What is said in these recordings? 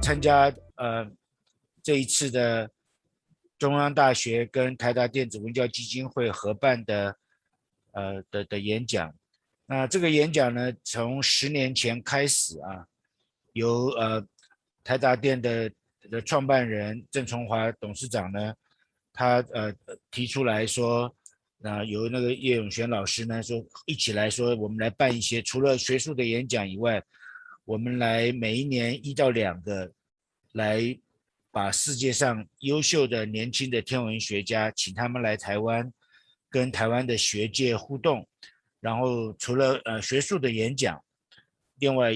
参加这一次的中央大学跟台达电子文教基金会合办的演讲。那这个演讲呢，从10年前开始啊，由台达电的创办人郑崇华董事长呢，他提出来说，由那个叶永璇老师呢说一起来说，我们来办一些除了学术的演讲以外，我们来每一年1到2个，来把世界上优秀的年轻的天文学家，请他们来台湾，跟台湾的学界互动。然后除了学术的演讲，另外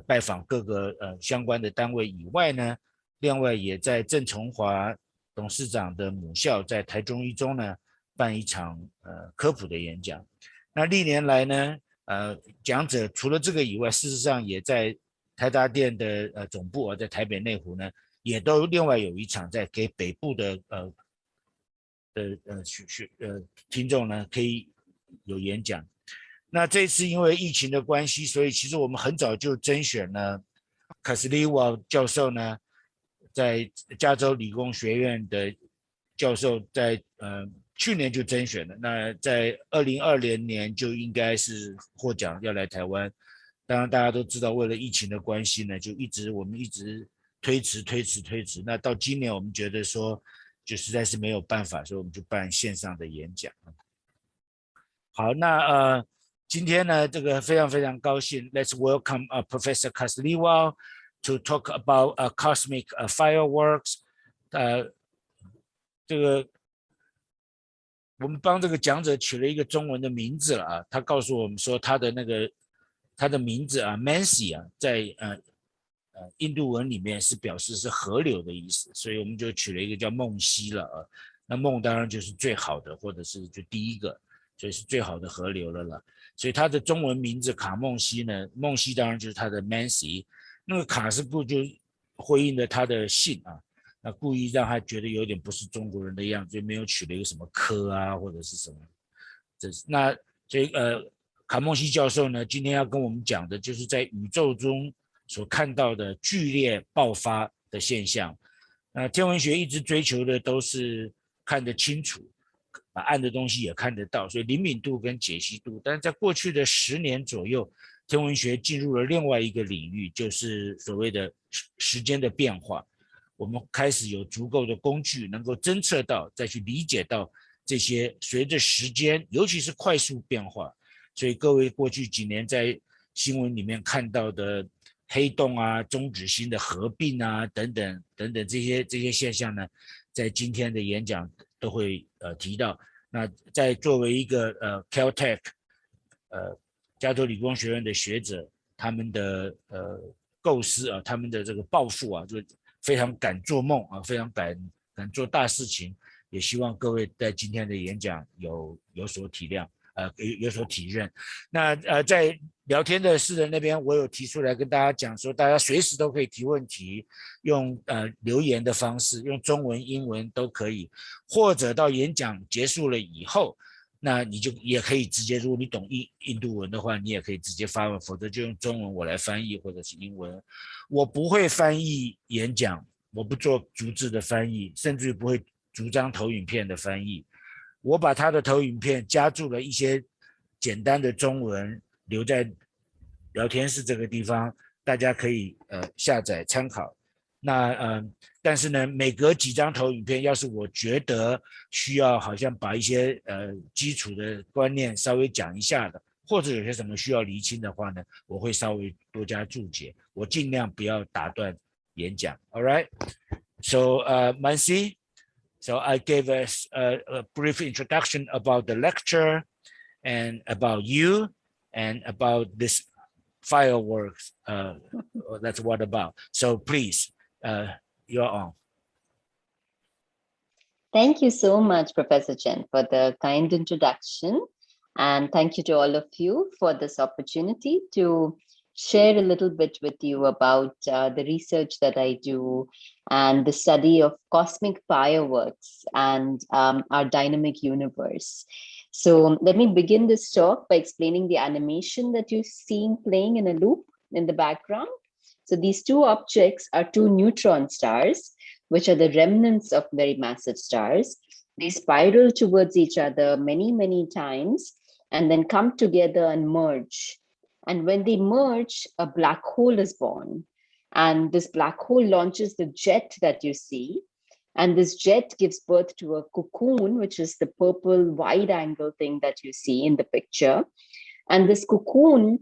拜访各个相关的单位以外呢，另外也在郑崇华董事长的母校在台中一中呢办一场科普的演讲。那历年来呢，讲者除了这个以外，事实上也在台达电的总部在台北内湖呢，也都另外有一场在给北部的听众呢可以有演讲。那这次因为疫情的关系，所以其实我们很早就甄选了Kasliwal教授呢，在加州理工学院的教授在去年就甄选了，那在2020年就应该是获奖要来台湾。当然大家都知道，为了疫情的关系呢，就我们一直推迟。那到今年我们觉得说，就实在是没有办法，所以我们就办线上的演讲。好，那今天呢，这个非常高兴 ，Let's welcome Professor Kasliwal to talk about cosmic fireworks。这个我们帮这个讲者取了一个中文的名字了啊，他告诉我们说他的名字啊 ，Mansi 啊，在印度文里面是表示是河流的意思，所以我们就取了一个叫梦溪了啊。那梦当然就是最好的，或者是就第一个，所以是最好的河流了啦。所以他的中文名字卡孟溪呢，孟溪当然就是他的 Mansi， 那个卡是就回应了他的姓啊，那故意让他觉得有点不是中国人的样子，就没有取了一个什么科啊或者是什么。那所以卡孟溪教授呢，今天要跟我们讲的就是在宇宙中所看到的剧烈爆发的现象。天文学一直追求的都是看得清楚，暗的东西也看得到，所以灵敏度跟解析度。但是在过去的10年左右，天文学进入了另外一个领域，就是所谓的时间的变化。我们开始有足够的工具能够侦测到，再去理解到这些随着时间，尤其是快速变化。所以各位过去几年在新闻里面看到的黑洞啊、中子星的合并啊等等这些现象呢，在今天的演讲都会提到。那在作为一个Caltech 加州理工学院的学者，他们的构思啊，他们的这个抱负啊，就非常敢做梦啊，非常敢做大事情。也希望各位在今天的演讲有所体谅，有所体认。那在聊天的室的那边，我有提出来跟大家讲说，大家随时都可以提问题，用留言的方式，用中文、英文都可以，或者到演讲结束了以后，那你就也可以直接，如果你懂印度文的话，你也可以直接发问，否则就用中文我来翻译，或者是英文。我不会翻译演讲，我不做逐字的翻译，甚至不会主张投影片的翻译。我把他的投影片加注了一些简单的中文，留在聊天室这个地方，大家可以下载参考。那但是呢，每隔几张投影片，要是我觉得需要好像把一些基础的观念稍微讲一下的，或者有些什么需要厘清的话呢，我会稍微多加注解。我尽量不要打断演讲。All right, so Mansi, so I gave us a brief introduction about the lecture and about you and about this fireworks. That's what about. So please, you're on. Thank you so much, Professor Chen, for the kind introduction. And thank you to all of you for this opportunity to share a little bit with you about the research that I do and the study of cosmic fireworks and our dynamic universe. So let me begin this talk by explaining the animation that you're seeing playing in a loop in the background. So these two objects are two neutron stars, which are the remnants of very massive stars. They spiral towards each other many, many times and then come together and merge. And when they merge, a black hole is born. And this black hole launches the jet that you see. And this jet gives birth to a cocoon, which is the purple wide angle thing that you see in the picture. And this cocoon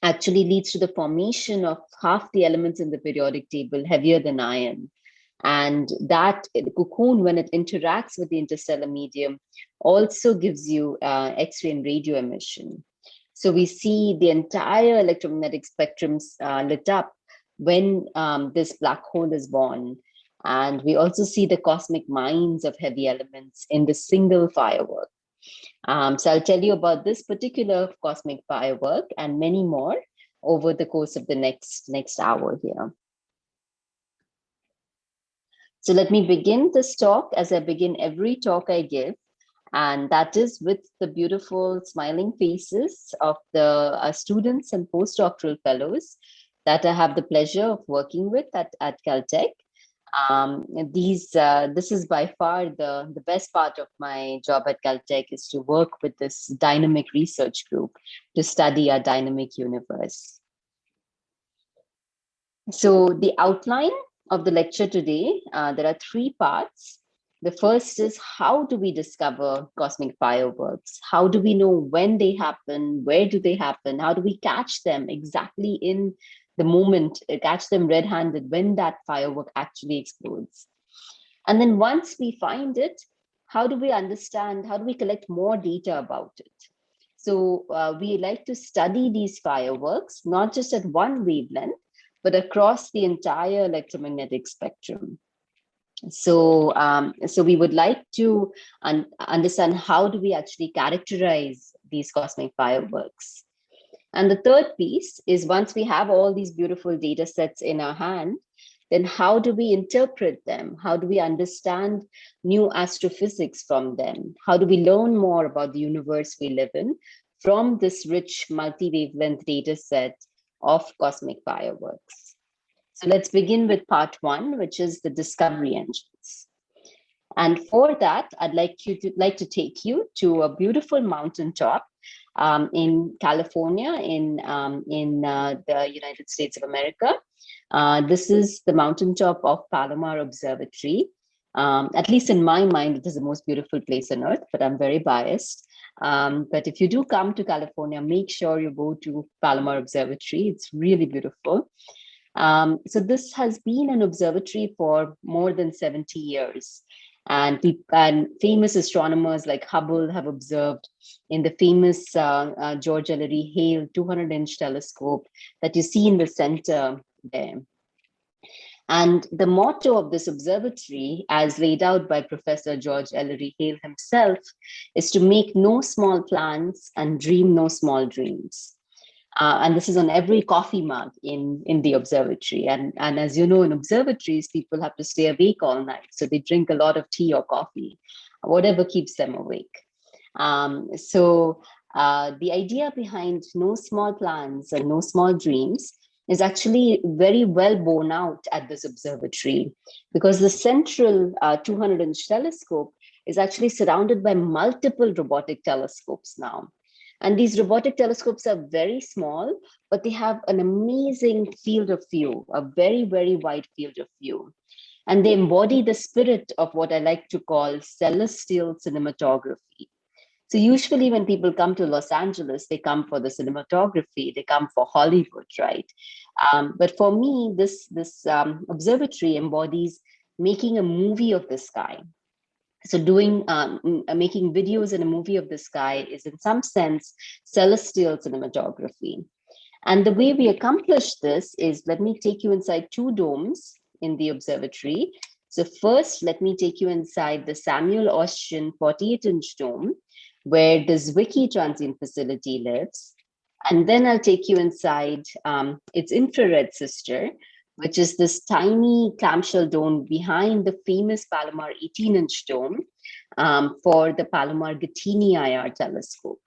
actually leads to the formation of half the elements in the periodic table heavier than iron. And that the cocoon, when it interacts with the interstellar medium, also gives you X-ray and radio emission. So we see the entire electromagnetic spectrum lit up when this black hole is born. And we also see the cosmic mines of heavy elements in the single firework. So I'll tell you about this particular cosmic firework and many more over the course of the next hour here. So let me begin this talk as I begin every talk I give, and that is with the beautiful smiling faces of the students and postdoctoral fellows that I have the pleasure of working with at Caltech. This is by far the best part of my job at Caltech, is to work with this dynamic research group to study our dynamic universe. So the outline of the lecture today, there are three parts. The first is, how do we discover cosmic fireworks? How do we know when they happen? Where do they happen? How do we catch them exactly in the moment, catch them red-handed when that firework actually explodes? And then once we find it, how do we understand, how do we collect more data about it? So we like to study these fireworks, not just at one wavelength, but across the entire electromagnetic spectrum. So, so we would like to understand, how do we actually characterize these cosmic fireworks? And the third piece is, once we have all these beautiful data sets in our hand, then how do we interpret them? How do we understand new astrophysics from them? How do we learn more about the universe we live in from this rich multi-wavelength data set of cosmic fireworks? So let's begin with part one, which is the discovery engines. And for that, I'd like to take you to a beautiful mountaintop in California, in the United States of America. This is the mountaintop of Palomar Observatory. At least in my mind, it is the most beautiful place on Earth, but I'm very biased. But if you do come to California, make sure you go to Palomar Observatory. It's really beautiful. So this has been an observatory for more than 70 years. And famous astronomers like Hubble have observed in the famous George Ellery Hale 200-inch telescope that you see in the center there. And the motto of this observatory, as laid out by Professor George Ellery Hale himself, is to make no small plans and dream no small dreams. And this is on every coffee mug in the observatory. And as you know, in observatories, people have to stay awake all night. So they drink a lot of tea or coffee, whatever keeps them awake. So the idea behind no small plans and no small dreams is actually very well borne out at this observatory, because the central 200-inch telescope is actually surrounded by multiple robotic telescopes now. And these robotic telescopes are very small, but they have an amazing field of view, a very, very wide field of view. And they embody the spirit of what I like to call celestial cinematography. So usually when people come to Los Angeles, they come for the cinematography, they come for Hollywood, right? But for me, this observatory embodies making a movie of the sky. So making videos in a movie of the sky is in some sense celestial cinematography. And the way we accomplish this is, let me take you inside two domes in the observatory. So first, let me take you inside the Samuel Oschin 48-inch dome, where the Zwicky transient facility lives. And then I'll take you inside its infrared sister, which is this tiny clamshell dome behind the famous Palomar 18-inch dome for the Palomar Gattini IR telescope.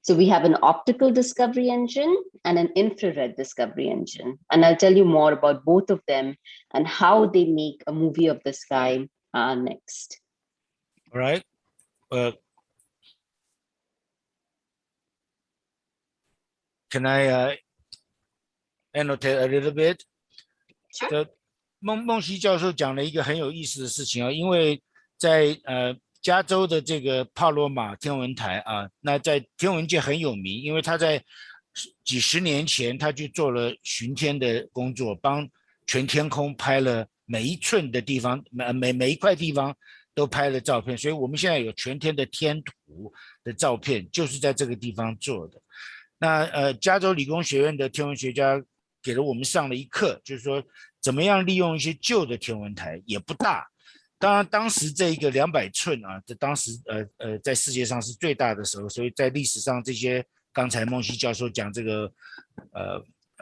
So we have an optical discovery engine and an infrared discovery engine. And I'll tell you more about both of them and how they make a movie of the sky next. All right. Can I annotate a little bit? Sure. 孟熙教授讲了一个很有意思的事情啊，因为在加州的这个帕罗马天文台啊，那在天文界很有名，因为他在几十年前他就做了巡天的工作，帮全天空拍了每一寸的地方，每一块地方都拍了照片，所以我们现在有全天的天图的照片，就是在这个地方做的。那加州理工学院的天文学家给了我们上了一课，就是说怎么样利用一些旧的天文台，也不大。当然，当时这一个200寸啊，这当时在世界上是最大的时候，所以在历史上这些刚才孟熙教授讲这个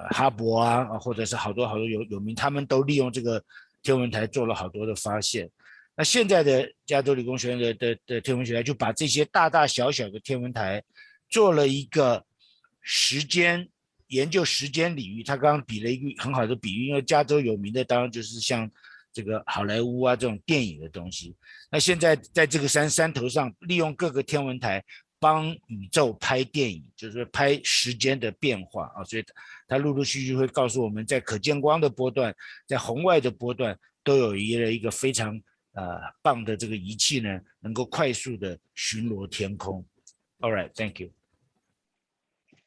哈勃啊，或者是好多有名，他们都利用这个天文台做了好多的发现。那现在的加州理工学院的天文学家就把这些大大小小的天文台做了一个研究时间领域。他刚刚比了一个很好的比喻，因为加州有名的当然就是像这个好莱坞啊这种电影的东西。那现在在这个山头上，利用各个天文台帮宇宙拍电影，就是拍时间的变化啊。所以他陆陆续续会告诉我们，在可见光的波段，在红外的波段，都有一个非常棒的这个仪器呢，能够快速的巡逻天空。All right, thank you.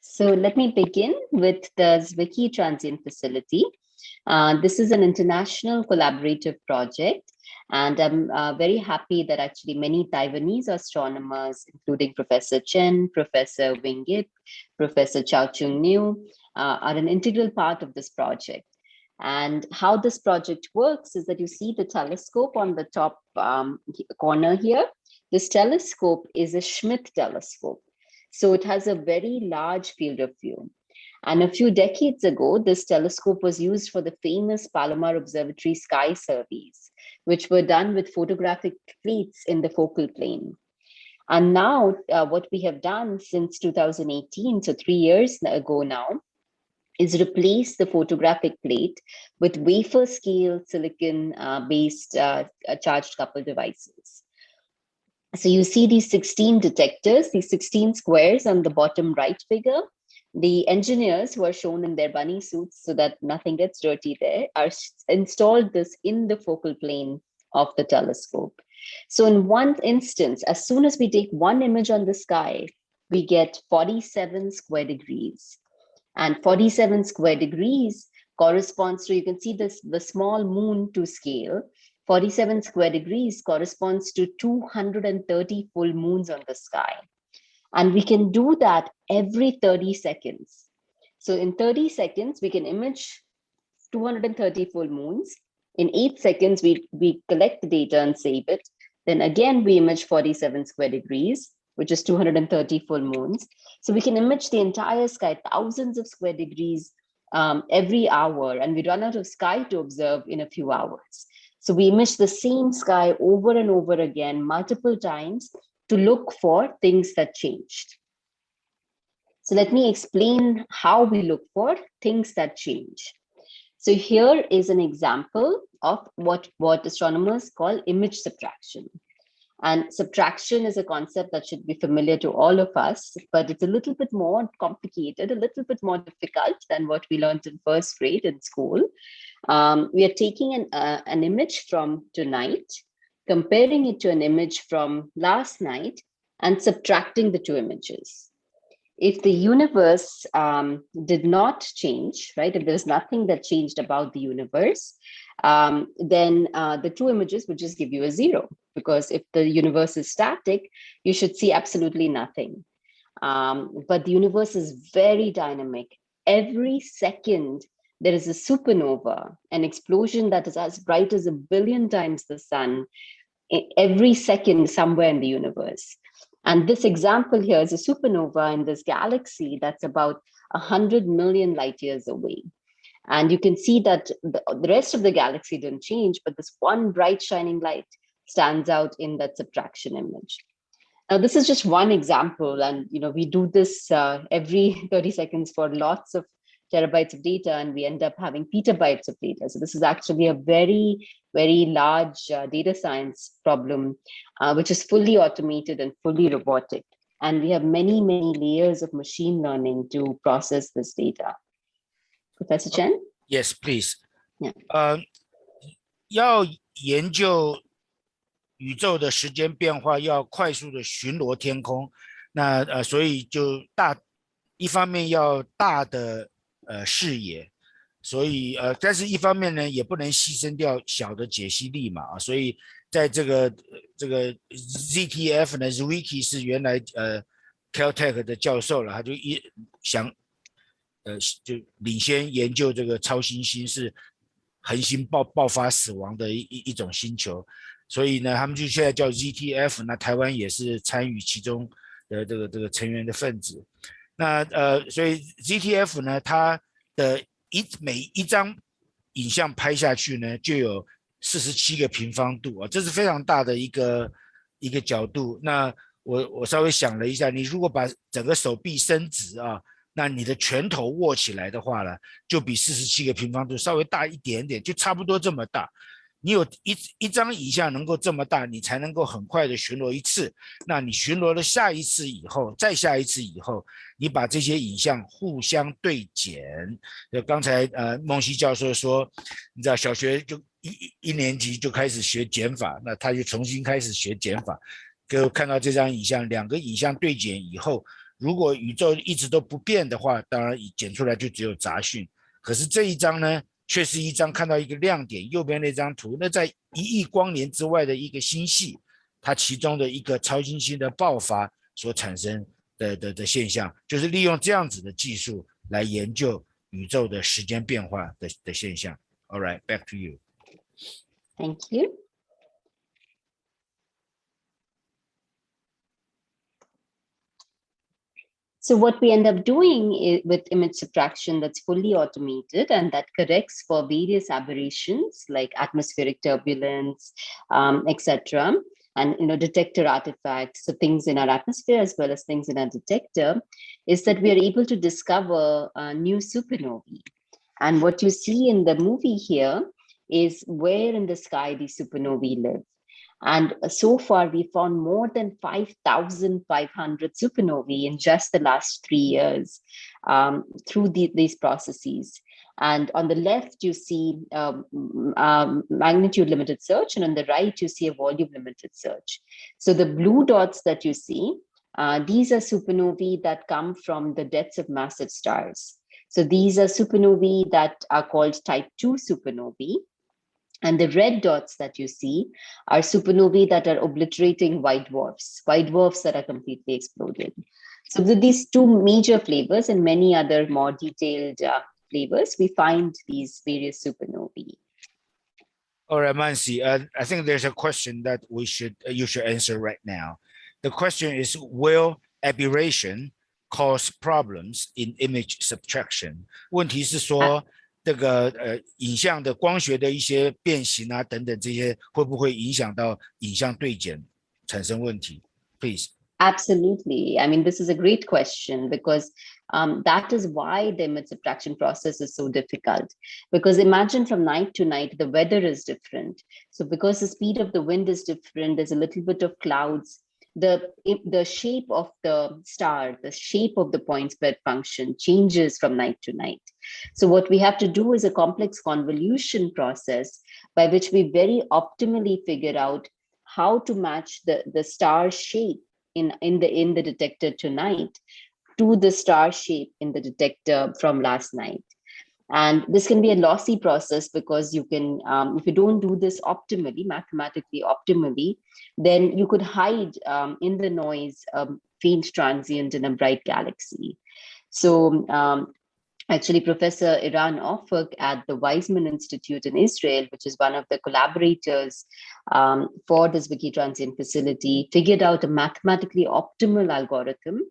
So let me begin with the Zwicky Transient Facility. This is an international collaborative project, and I'm very happy that actually many Taiwanese astronomers, including Professor Chen, Professor Wing Yip, Professor Chao Chung Niu, are an integral part of this project. And how this project works is that you see the telescope on the top corner here. This telescope is a Schmidt telescope. So it has a very large field of view. And a few decades ago, this telescope was used for the famous Palomar Observatory sky surveys, which were done with photographic plates in the focal plane. And now what we have done since 2018, so 3 years ago now, is replace the photographic plate with wafer scale silicon based charged coupled devices. So you see these 16 detectors, these 16 squares on the bottom right figure. The engineers who are shown in their bunny suits so that nothing gets dirty there are installed this in the focal plane of the telescope. So in one instance, as soon as we take one image on the sky, we get 47 square degrees. And 47 square degrees corresponds to, you can see this, the small moon to scale. 47 square degrees corresponds to 230 full moons on the sky. And we can do that every 30 seconds. So in 30 seconds, we can image 230 full moons. In 8 seconds, we collect the data and save it. Then again, we image 47 square degrees, which is 230 full moons. So we can image the entire sky, thousands of square degrees every hour, and we run out of sky to observe in a few hours. So we image the same sky over and over again, multiple times, to look for things that changed. So let me explain how we look for things that change. So here is an example of what astronomers call image subtraction. And subtraction is a concept that should be familiar to all of us, but it's a little bit more complicated, a little bit more difficult than what we learned in first grade in school. We are taking an image from tonight, comparing it to an image from last night, and subtracting the two images. If the universe did not change, right, if there's nothing that changed about the universe, then the two images would just give you a 0, because if the universe is static, you should see absolutely nothing. But the universe is very dynamic. Every second, there is a supernova, an explosion that is as bright as 1 billion times the sun, every second somewhere in the universe. And this example here is a supernova in this galaxy that's about 100 million light years away. And you can see that the rest of the galaxy didn't change, but this one bright shining light stands out in that subtraction image. Now, this is just one example, and we do this every 30 seconds for lots of terabytes of data, and we end up having petabytes of data. So this is actually a very, very large data science problem, which is fully automated and fully robotic. And we have many, many layers of machine learning to process this data. Professor Chen? Yes, please. Yeah. 要研究宇宙的时间变化，要快速的巡逻天空，那所以就一方面要大的视野，所以但是一方面呢，也不能牺牲掉小的解析力嘛，所以在这个 ZTF 呢 ，Zwicky 是原来Caltech 的教授了，他就就领先研究这个超新星是恒星爆发死亡的一种星球，所以呢，他们就现在叫 ZTF， 那台湾也是参与其中的这个成员的分子。那所以 ZTF 呢，它的每一张影像拍下去呢，就有47个平方度，这是非常大的一个角度。那我稍微想了一下，你如果把整个手臂伸直啊，那你的拳头握起来的话呢，就比47个平方度稍微大一点点，就差不多这么大。你有一张影像能够这么大，你才能够很快的巡逻一次。那你巡逻了下一次以后，再下一次以后，你把这些影像互相对减。刚才孟西教授说，你知道小学就一年级就开始学减法，那他就重新开始学减法。就看到这张影像，两个影像对减以后，如果宇宙一直都不变的话，当然剪出来就只有杂讯。可是这一张呢，却是一张看到一个亮点，右边那张图，那在1亿光年之外的一个星系，它其中的一个超新星的爆发所产生的现象，就是利用这样子的技术来研究宇宙的时间变化的现象。All right, back to you. Thank you. So what we end up doing is with image subtraction that's fully automated and that corrects for various aberrations like atmospheric turbulence, etc., and detector artifacts, so things in our atmosphere as well as things in our detector, is that we are able to discover new supernovae. And what you see in the movie here is where in the sky these supernovae live. And so far, we found more than 5,500 supernovae in just the last 3 years through these processes. And on the left, you see magnitude limited search, and on the right, you see a volume limited search. So the blue dots that you see, these are supernovae that come from the deaths of massive stars. So these are supernovae that are called type 2 supernovae. And the red dots that you see are supernovae that are obliterating white dwarfs that are completely exploded. So with these two major flavors and many other more detailed flavors, we find these various supernovae. All right, Mansi, I think there's a question that you should answer right now. The question is, will aberration cause problems in image subtraction? 问题是说，这个影像的光学的一些变形啊等等这些会不会影响到影像对减产生问题 Please. Absolutely. I mean, this is a great question because that is why the image subtraction process is so difficult. Because imagine from night to night, the weather is different. So because the speed of the wind is different, there's a little bit of clouds. The shape of the star, the shape of the point spread function changes from night to night. So what we have to do is a complex convolution process by which we very optimally figure out how to match the star shape in the detector tonight to the star shape in the detector from last night. And this can be a lossy process because you can, if you don't do this optimally, mathematically optimally, then you could hide in the noise a faint transient in a bright galaxy. So actually, Professor Iran Ofak at the Weizmann Institute in Israel, which is one of the collaborators for this Wiki Transient facility, figured out a mathematically optimal algorithm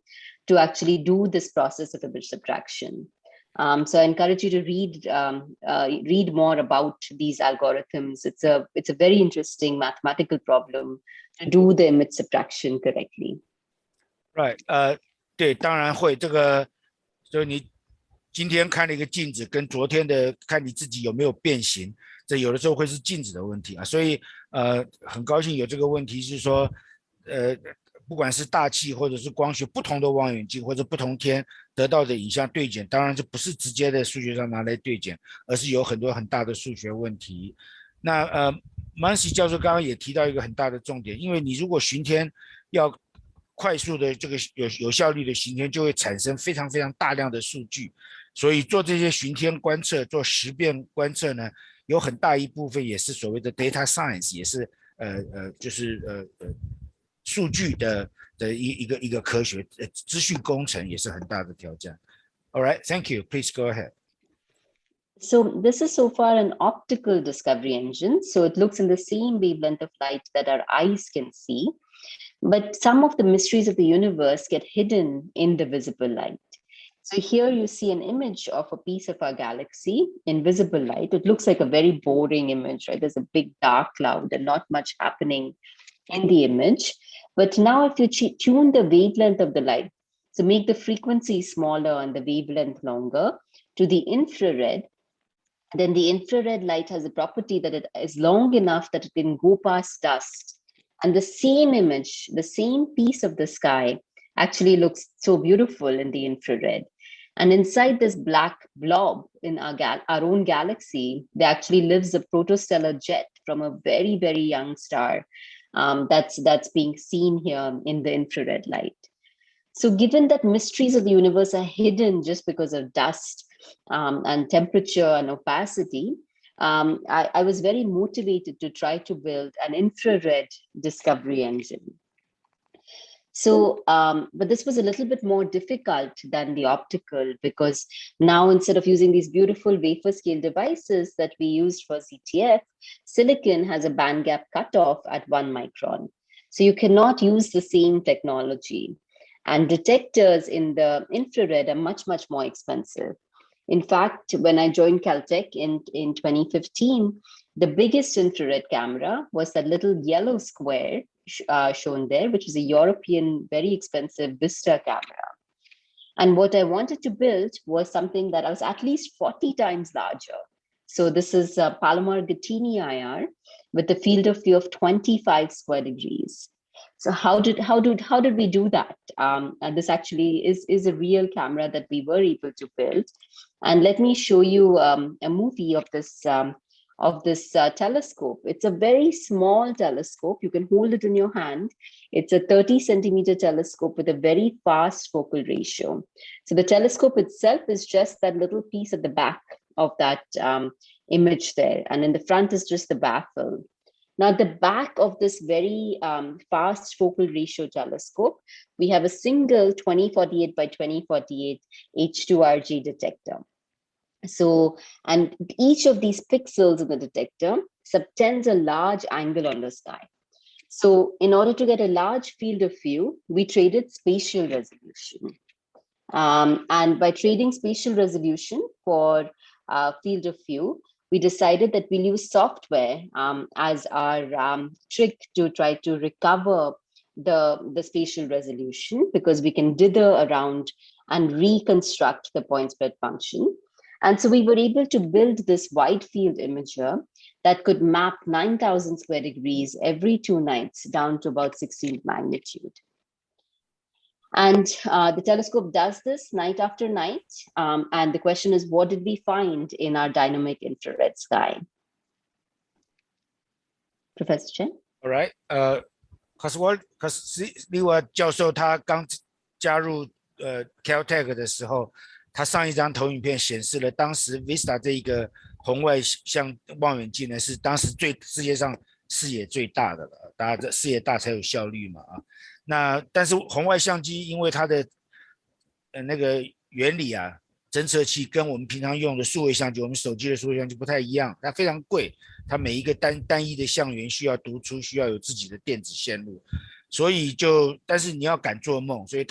to actually do this process of image subtraction. So I encourage you to read more about these algorithms. It's a very interesting mathematical problem to do the image subtraction correctly. Right. 对，当然会。这个，就你今天看了一个镜子，跟昨天的看你自己有没有变形，这有的时候会是镜子的问题啊。所以很高兴有这个问题，是说不管是大气或者是光学不同的望远镜或者不同天得到的影像对减，当然这不是直接的数学上拿来对减，而是有很多很大的数学问题。那Mansi 教授刚刚也提到一个很大的重点，因为你如果巡天要快速的这个有效率的巡天，就会产生非常非常大量的数据，所以做这些巡天观测，做实变观测呢，有很大一部分也是所谓的 data science， 也是就是数据的一个科学，资讯工程也是很大的挑战。All right, thank you. Please go ahead. So this is so far an optical discovery engine. So it looks in the same wavelength of light that our eyes can see. But some of the mysteries of the universe get hidden in the visible light. So here you see an image of a piece of our galaxy in visible light. It looks like a very boring image, right? There's a big dark cloud and not much happening in the image. But now if you tune the wavelength of the light, so make the frequency smaller and the wavelength longer to the infrared, then the infrared light has a property that it is long enough that it can go past dust. And the same image, the same piece of the sky actually looks so beautiful in the infrared. And inside this black blob in our own galaxy, there actually lives a protostellar jet from a very, very young star that's being seen here in the infrared light. So given that mysteries of the universe are hidden just because of dust and temperature and opacity, I was very motivated to try to build an infrared discovery engine. So, but this was a little bit more difficult than the optical, because now instead of using these beautiful wafer scale devices that we used for ZTF, silicon has a band gap cutoff at 1 micron. So you cannot use the same technology. And detectors in the infrared are much, much more expensive. In fact, when I joined Caltech in 2015, the biggest infrared camera was that little yellow square shown there, which is a European, very expensive Vista camera. And what I wanted to build was something that was at least 40 times larger. So this is Palomar-Gattini IR with a field of view of 25 square degrees. So how did we do that? And this actually is a real camera that we were able to build. And let me show you a movie of this telescope. It's a very small telescope. You can hold it in your hand. It's a 30 centimeter telescope with a very fast focal ratio. So the telescope itself is just that little piece at the back of that image there. And in the front is just the baffle. Now, at the back of this very fast focal ratio telescope, we have a single 2048 by 2048 H2RG detector. So, and each of these pixels in the detector subtends a large angle on the sky. So in order to get a large field of view, we traded spatial resolution. And by trading spatial resolution for field of view, we decided that we'll use software as our trick to try to recover the spatial resolution, because we can dither around and reconstruct the point spread function. And so we were able to build this wide field imager that could map 9,000 square degrees every 2 nights down to about 16th magnitude. And the telescope does this night after night. And the question is, what did we find in our dynamic infrared sky? Professor Chen? All right. Kasliwal 教授他刚加入Caltech 的时候，他上一张投影片显示了当时 Vista 这一个红外像望远镜呢，是当时世界上视野最大的了，大家这视野大才有效率嘛啊。那但是红外相机因为它的那个原理啊，侦测器跟我们平常用的数位相机，我们手机的数位相机不太一样，它非常贵，它每一个单一的相源需要读出，需要有自己的电子线路，所以但是你要敢做梦，所以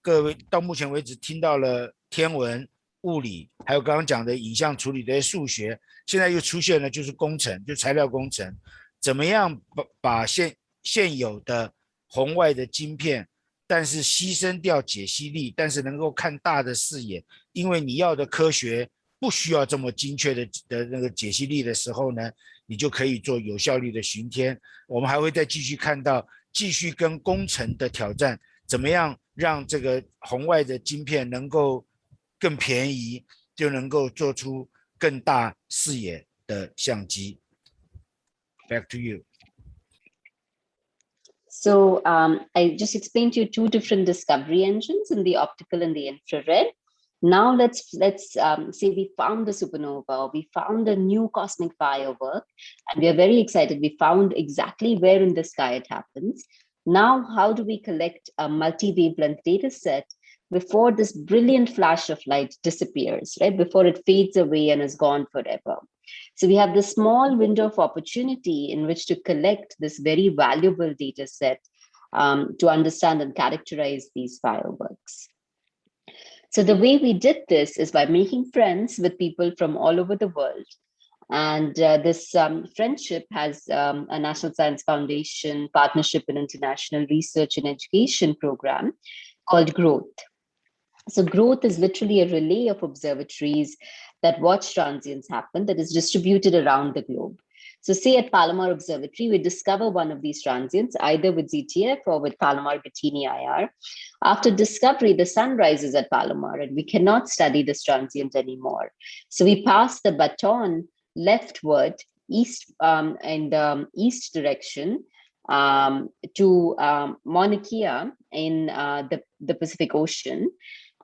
各位到目前为止听到了天文、物理，还有刚刚讲的影像处理的数学，现在又出现了就是工程，就材料工程，怎么样把现有的红外的晶片，但是牺牲掉解析力，但是能够看大的视野，因为你要的科学不需要这么精确的那个解析力的时候呢，你就可以做有效率的巡天。我们还会再继续看到，继续跟工程的挑战，怎么样让这个红外的晶片能够更便宜，就能够做出更大视野的相机。Back to you. So I just explained to you two different discovery engines in the optical and the infrared. Now let's say we found the supernova, we found a new cosmic firework, and we are very excited. We found exactly where in the sky it happens. Now, how do we collect a multi-wavelength data set before this brilliant flash of light disappears, right? Before it fades away and is gone forever. So we have this small window of opportunity in which to collect this very valuable data set to understand and characterize these fireworks. So the way we did this is by making friends with people from all over the world. And this friendship has a National Science Foundation partnership and international research and education program called Growth. So Growth is literally a relay of observatories that watch transients happen that is distributed around the globe. So say at Palomar Observatory, we discover one of these transients, either with ZTF or with Palomar Bettini IR. After discovery, the sun rises at Palomar and we cannot study this transient anymore. So we pass the baton leftward, east in the east direction to Mauna Kea in the Pacific Ocean.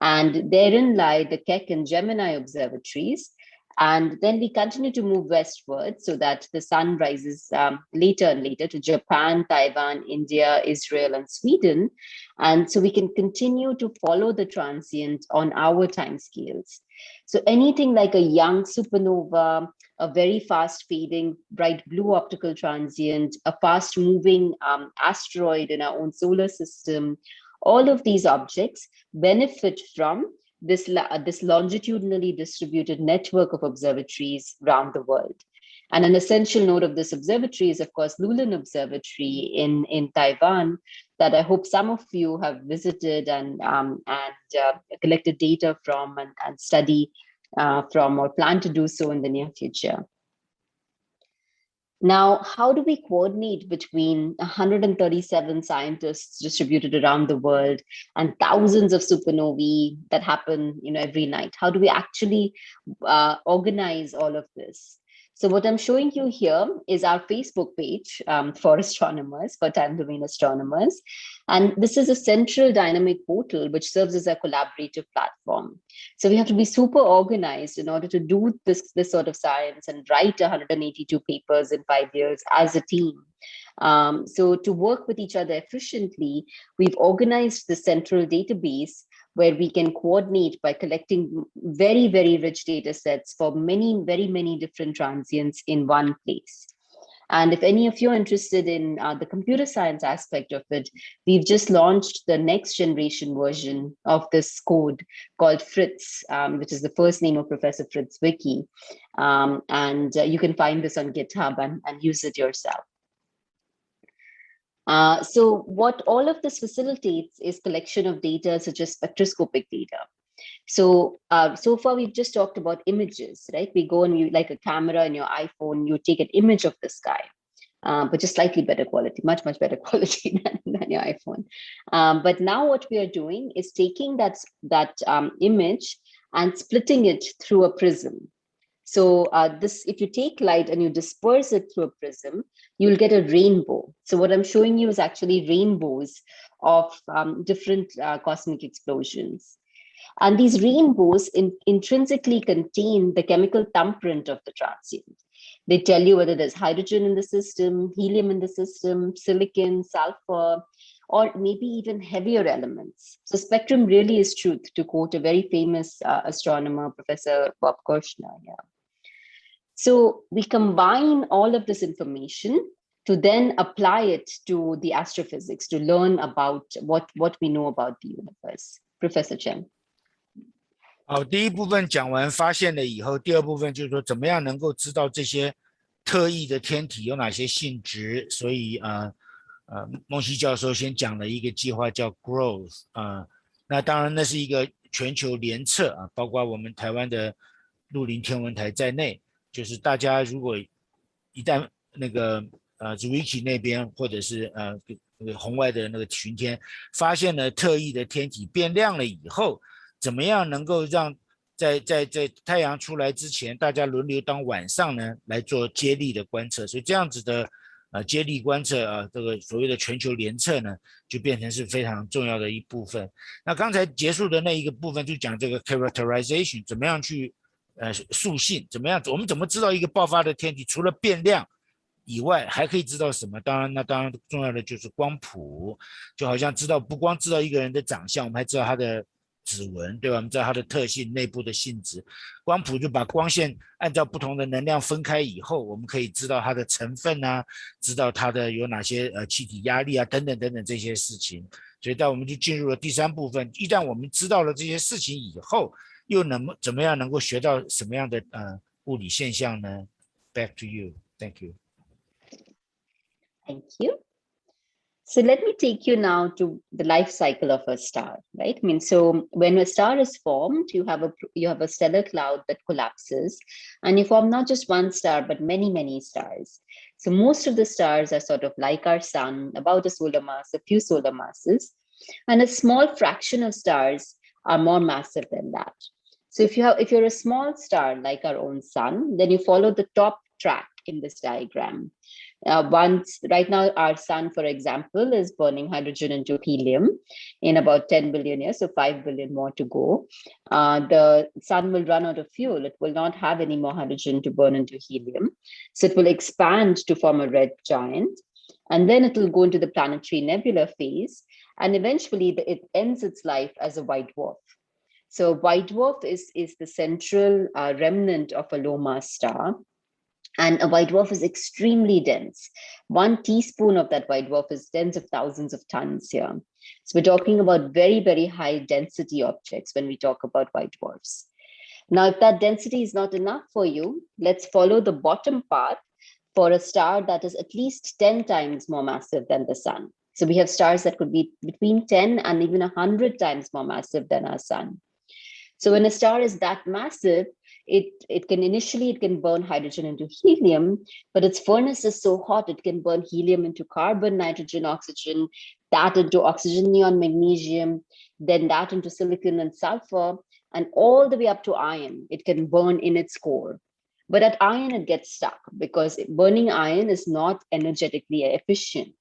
And therein lie the Keck and Gemini observatories. And then we continue to move westward so that the sun rises later and later to Japan, Taiwan, India, Israel, and Sweden. And so we can continue to follow the transient on our time scales. So anything like a young supernova, a very fast fading bright blue optical transient, a fast moving asteroid in our own solar system, all of these objects benefit from this longitudinally distributed network of observatories around the world. And an essential node of this observatory is, of course, Lulin Observatory in Taiwan, that I hope some of you have visited and collected data from and study from, or plan to do so in the near future. Now, how do we coordinate between 137 scientists distributed around the world and thousands of supernovae that happen, every night? How do we actually organize all of this? So what I'm showing you here is our Facebook page for astronomers, for time domain astronomers. And this is a central dynamic portal which serves as a collaborative platform. So we have to be super organized in order to do this sort of science and write 182 papers in 5 years as a team. So to work with each other efficiently, we've organized the central database where we can coordinate by collecting very, very rich data sets for very many different transients in one place. And if any of you are interested in the computer science aspect of it, we've just launched the next generation version of this code called Fritz, which is the first name of Professor Fritz Wiki. And you can find this on GitHub and use it yourself. So what all of this facilitates is collection of data such as spectroscopic data. So so far we've just talked about images, right? We go and you, like a camera in your iPhone, you take an image of the sky, but just slightly better quality, much better quality than your iPhone. But now what we are doing is taking that image and splitting it through a prism. So if you take light and you disperse it through a prism, you'll get a rainbow. So what I'm showing you is actually rainbows of different cosmic explosions. And these rainbows intrinsically contain the chemical thumbprint of the transient. They tell you whether there's hydrogen in the system, helium in the system, silicon, sulfur, or maybe even heavier elements. So spectrum really is truth, to quote a very famous astronomer, Professor Bob Kirshner. Yeah. So we combine all of this information to then apply it to the astrophysics, to learn about what we know about the universe. Professor Chen. 好，第一部分讲完发现了以后，第二部分就是说怎么样能够知道这些特异的天体有哪些性质，所以孟西教授先讲了一个计划叫 Growth 那当然那是一个全球联测包括我们台湾的陆林天文台在内，就是大家如果一旦那个Zwicky 那边或者是那个红外的那个巡天发现了特异的天体变亮了以后，怎么样能够让在太阳出来之前，大家轮流当晚上呢来做接力的观测，所以这样子的接力观测这个所谓的全球联测呢，就变成是非常重要的一部分。那刚才结束的那一个部分就讲这个 characterization 怎么样去塑性，怎么样我们怎么知道一个爆发的天体除了变亮以外还可以知道什么？当然重要的就是光谱，就好像不光知道一个人的长相，我们还知道他的指纹，对吧？我们知道它的特性、内部的性质。光谱就把光线按照不同的能量分开以后，我们可以知道它的成分知道它的有哪些气体压力等等等等这些事情。所以我们就进入了第三部分。一旦我们知道了这些事情以后，又怎么样能够学到什么样的物理现象呢？ Back to you. Thank you. Thank you. So let me take you now to the life cycle of a star, right? I mean, so when a star is formed, you have a stellar cloud that collapses, and you form not just one star, but many, many stars. So most of the stars are sort of like our sun, about a solar mass, a few solar masses, and a small fraction of stars are more massive than that. So if you're a small star like our own sun, then you follow the top track in this diagram. Right now, our sun, for example, is burning hydrogen into helium in about 10 billion years, so 5 billion more to go. The sun will run out of fuel. It will not have any more hydrogen to burn into helium. So it will expand to form a red giant. And then it will go into the planetary nebula phase. And eventually, it ends its life as a white dwarf. So white dwarf is the central remnant of a low mass star. And a white dwarf is extremely dense. 1 teaspoon of that white dwarf is tens of thousands of tons here. So we're talking about very, very high density objects when we talk about white dwarfs. Now, if that density is not enough for you, let's follow the bottom path for a star that is at least 10 times more massive than the sun. So we have stars that could be between 10 and even 100 times more massive than our sun. So when a star is that massive, it can burn hydrogen into helium, but its furnace is so hot, it can burn helium into carbon, nitrogen, oxygen, that into oxygen, neon, magnesium, then that into silicon and sulfur, and all the way up to iron, it can burn in its core. But at iron, it gets stuck because burning iron is not energetically efficient.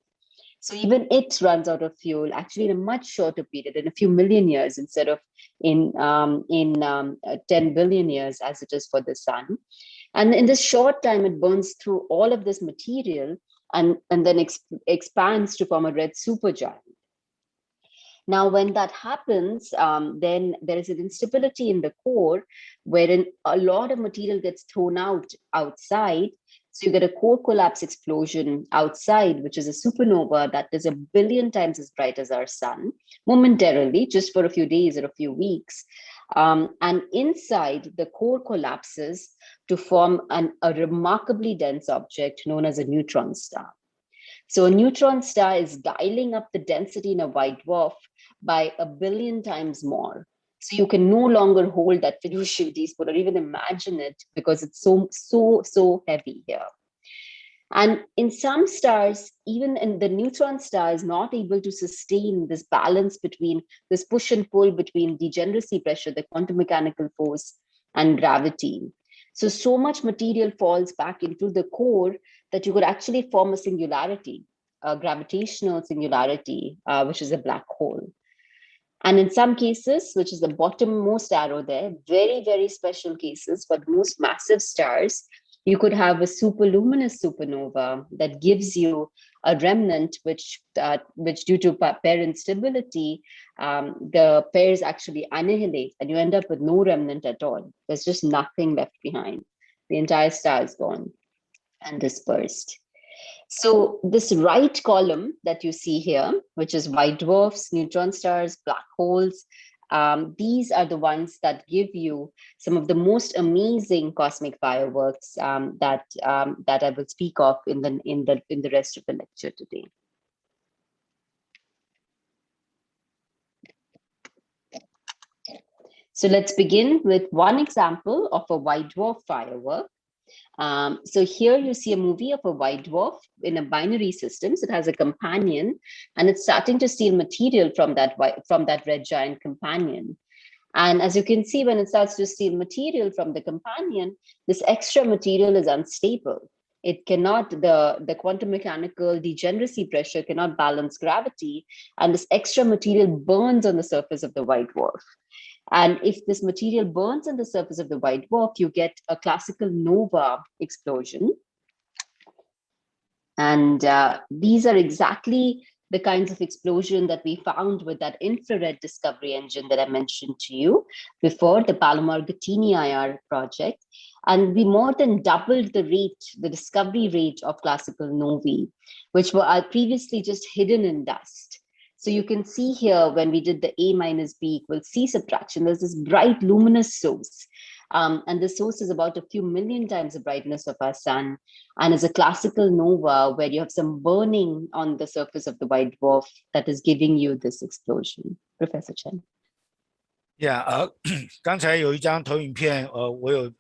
So even it runs out of fuel actually in a much shorter period, in a few million years, instead of in 10 billion years as it is for the sun. And in this short time, it burns through all of this material and then expands to form a red supergiant. Now, when that happens, then there is an instability in the core wherein a lot of material gets thrown outside. So you get a core collapse explosion outside, which is a supernova that is 1 billion times as bright as our sun, momentarily, just for a few days or a few weeks. And inside, the core collapses to form a remarkably dense object known as a neutron star. So a neutron star is dialing up the density in a white dwarf by 1 billion times more. So you can no longer hold that fiducial teaspoon or even imagine it because it's so heavy here. And in some stars, even in the neutron star is not able to sustain this balance between this push and pull between degeneracy pressure, the quantum mechanical force, and gravity. So much material falls back into the core that you could actually form a singularity, a gravitational singularity, which is a black hole. And in some cases, which is the bottommost arrow there, very, very special cases for the most massive stars, you could have a superluminous supernova that gives you a remnant which due to pair instability, the pairs actually annihilate and you end up with no remnant at all. There's just nothing left behind. The entire star is gone and dispersed. So this right column that you see here, which is white dwarfs, neutron stars, black holes, these are the ones that give you some of the most amazing cosmic fireworks that I will speak of in the rest of the lecture today. So let's begin with one example of a white dwarf firework. So here you see a movie of a white dwarf in a binary system. So it has a companion, and it's starting to steal material from that red giant companion. And as you can see, when it starts to steal material from the companion, this extra material is unstable. It cannot, the quantum mechanical degeneracy pressure cannot balance gravity, and this extra material burns on the surface of the white dwarf. And if this material burns on the surface of the white dwarf, you get a classical nova explosion. And these are exactly the kinds of explosion that we found with that infrared discovery engine that I mentioned to you before, the Palomar-Gattini IR project. And we more than doubled the discovery rate of classical novae, which were previously just hidden in dust. So you can see here, when we did the A minus B equals C subtraction, there's this bright luminous source. And the source is about a few million times the brightness of our sun, and is a classical nova where you have some burning on the surface of the white dwarf that is giving you this explosion. Professor Chen. Yeah, 刚才有一张投影片，我有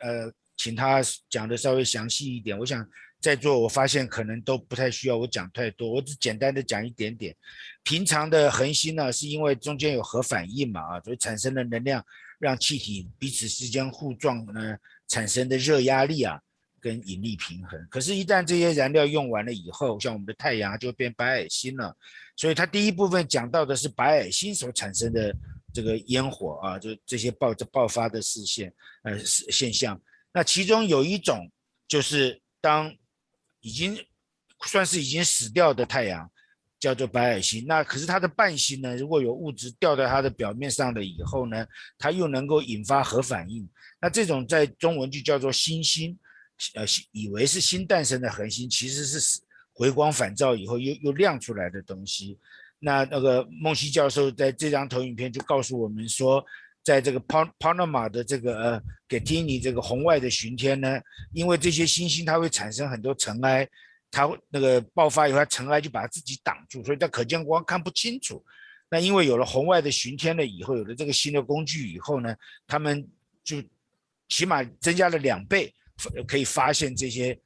请他讲的稍微详细一点。我想在座我发现可能都不太需要我讲太多，我只简单的讲一点点。平常的恒星呢，是因为中间有核反应嘛，所以产生的能量让气体彼此之间互撞呢，产生的热压力跟引力平衡。可是，一旦这些燃料用完了以后，像我们的太阳就变白矮星了。所以它第一部分讲到的是白矮星所产生的这个烟火就这些爆发的现象。那其中有一种就是当已经死掉的太阳叫做白矮星，那可是它的伴星呢，如果有物质掉在它的表面上了以后呢，它又能够引发核反应。那这种在中文就叫做新星，以为是新诞生的恒星，其实是回光返照以后又亮出来的东西。那个孟西教授在这张投影片就告诉我们说，在这个 Panama 的这个 Gattini 这个红外的巡天呢，因为这些星星它会产生很多尘埃，它那个爆发以后，它尘埃就把它自己挡住，所以在可见光看不清楚。那因为有了红外的巡天了以后，有了这个新的工具以后呢，他们就起码增加了2倍，可以发现这些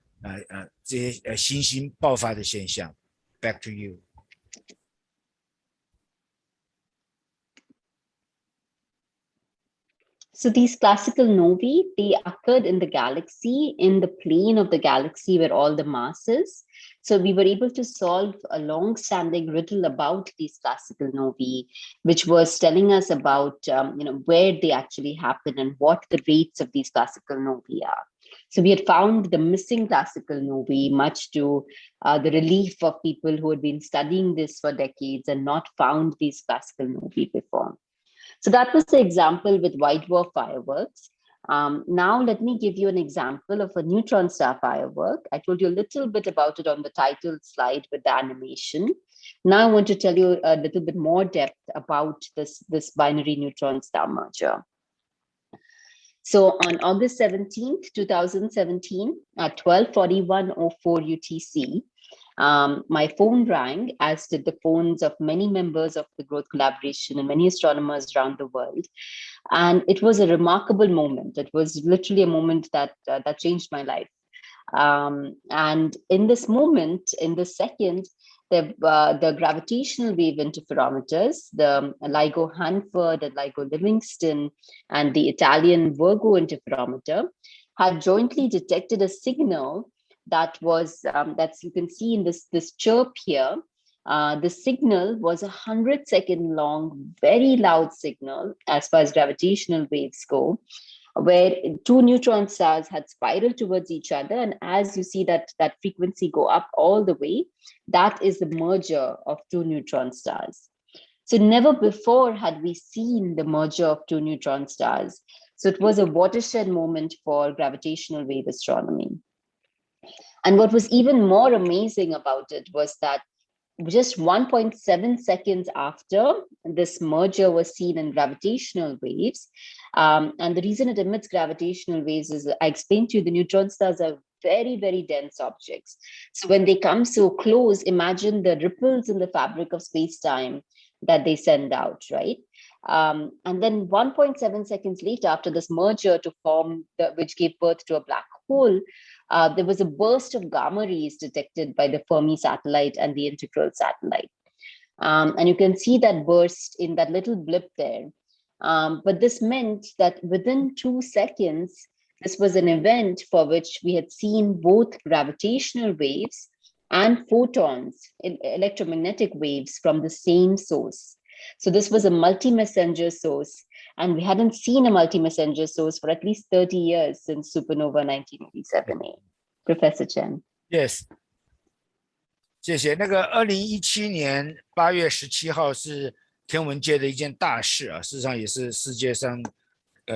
星星爆发的现象。Back to you. So these classical novae, they occurred in the galaxy, in the plane of the galaxy where all the mass is. So we were able to solve a long-standing riddle about these classical novae, which was telling us about where they actually happen and what the rates of these classical novae are. So we had found the missing classical novae, much to the relief of people who had been studying this for decades and not found these classical novae before. So that was the example with white dwarf fireworks. Now let me give you an example of a neutron star firework. I told you a little bit about it on the title slide with the animation. Now I want to tell you a little bit more depth about this binary neutron star merger. So on August 17th, 2017, at 12:41:04 UTC, my phone rang, as did the phones of many members of the Growth Collaboration and many astronomers around the world. And it was a remarkable moment. It was literally a moment that changed my life. And in this moment, in this second, the gravitational wave interferometers, the LIGO Hanford and LIGO Livingston, and the Italian Virgo interferometer had jointly detected a signal that was, that you can see in this chirp here. The signal was 100-second long, very loud signal as far as gravitational waves go, where 2 neutron stars had spiraled towards each other. And as you see that frequency go up all the way, that is the merger of 2 neutron stars. So never before had we seen the merger of 2 neutron stars. So it was a watershed moment for gravitational wave astronomy. And what was even more amazing about it was that just 1.7 seconds after this merger was seen in gravitational waves. And the reason it emits gravitational waves is, I explained to you, the neutron stars are very, very dense objects. So when they come so close, imagine the ripples in the fabric of space-time that they send out, right? And then 1.7 seconds later, after this merger to form, which gave birth to a black hole, there was a burst of gamma rays detected by the Fermi satellite and the integral satellite. And you can see that burst in that little blip there. But this meant that within 2 seconds, this was an event for which we had seen both gravitational waves and photons, electromagnetic waves from the same source. So this was a multi-messenger source, and we hadn't seen a multi-messenger source for at least 30 years since supernova 1987A. Professor Chen. Yes. 谢谢。那个2017年8月17号是天文界的一件大事啊，事实上也是世界上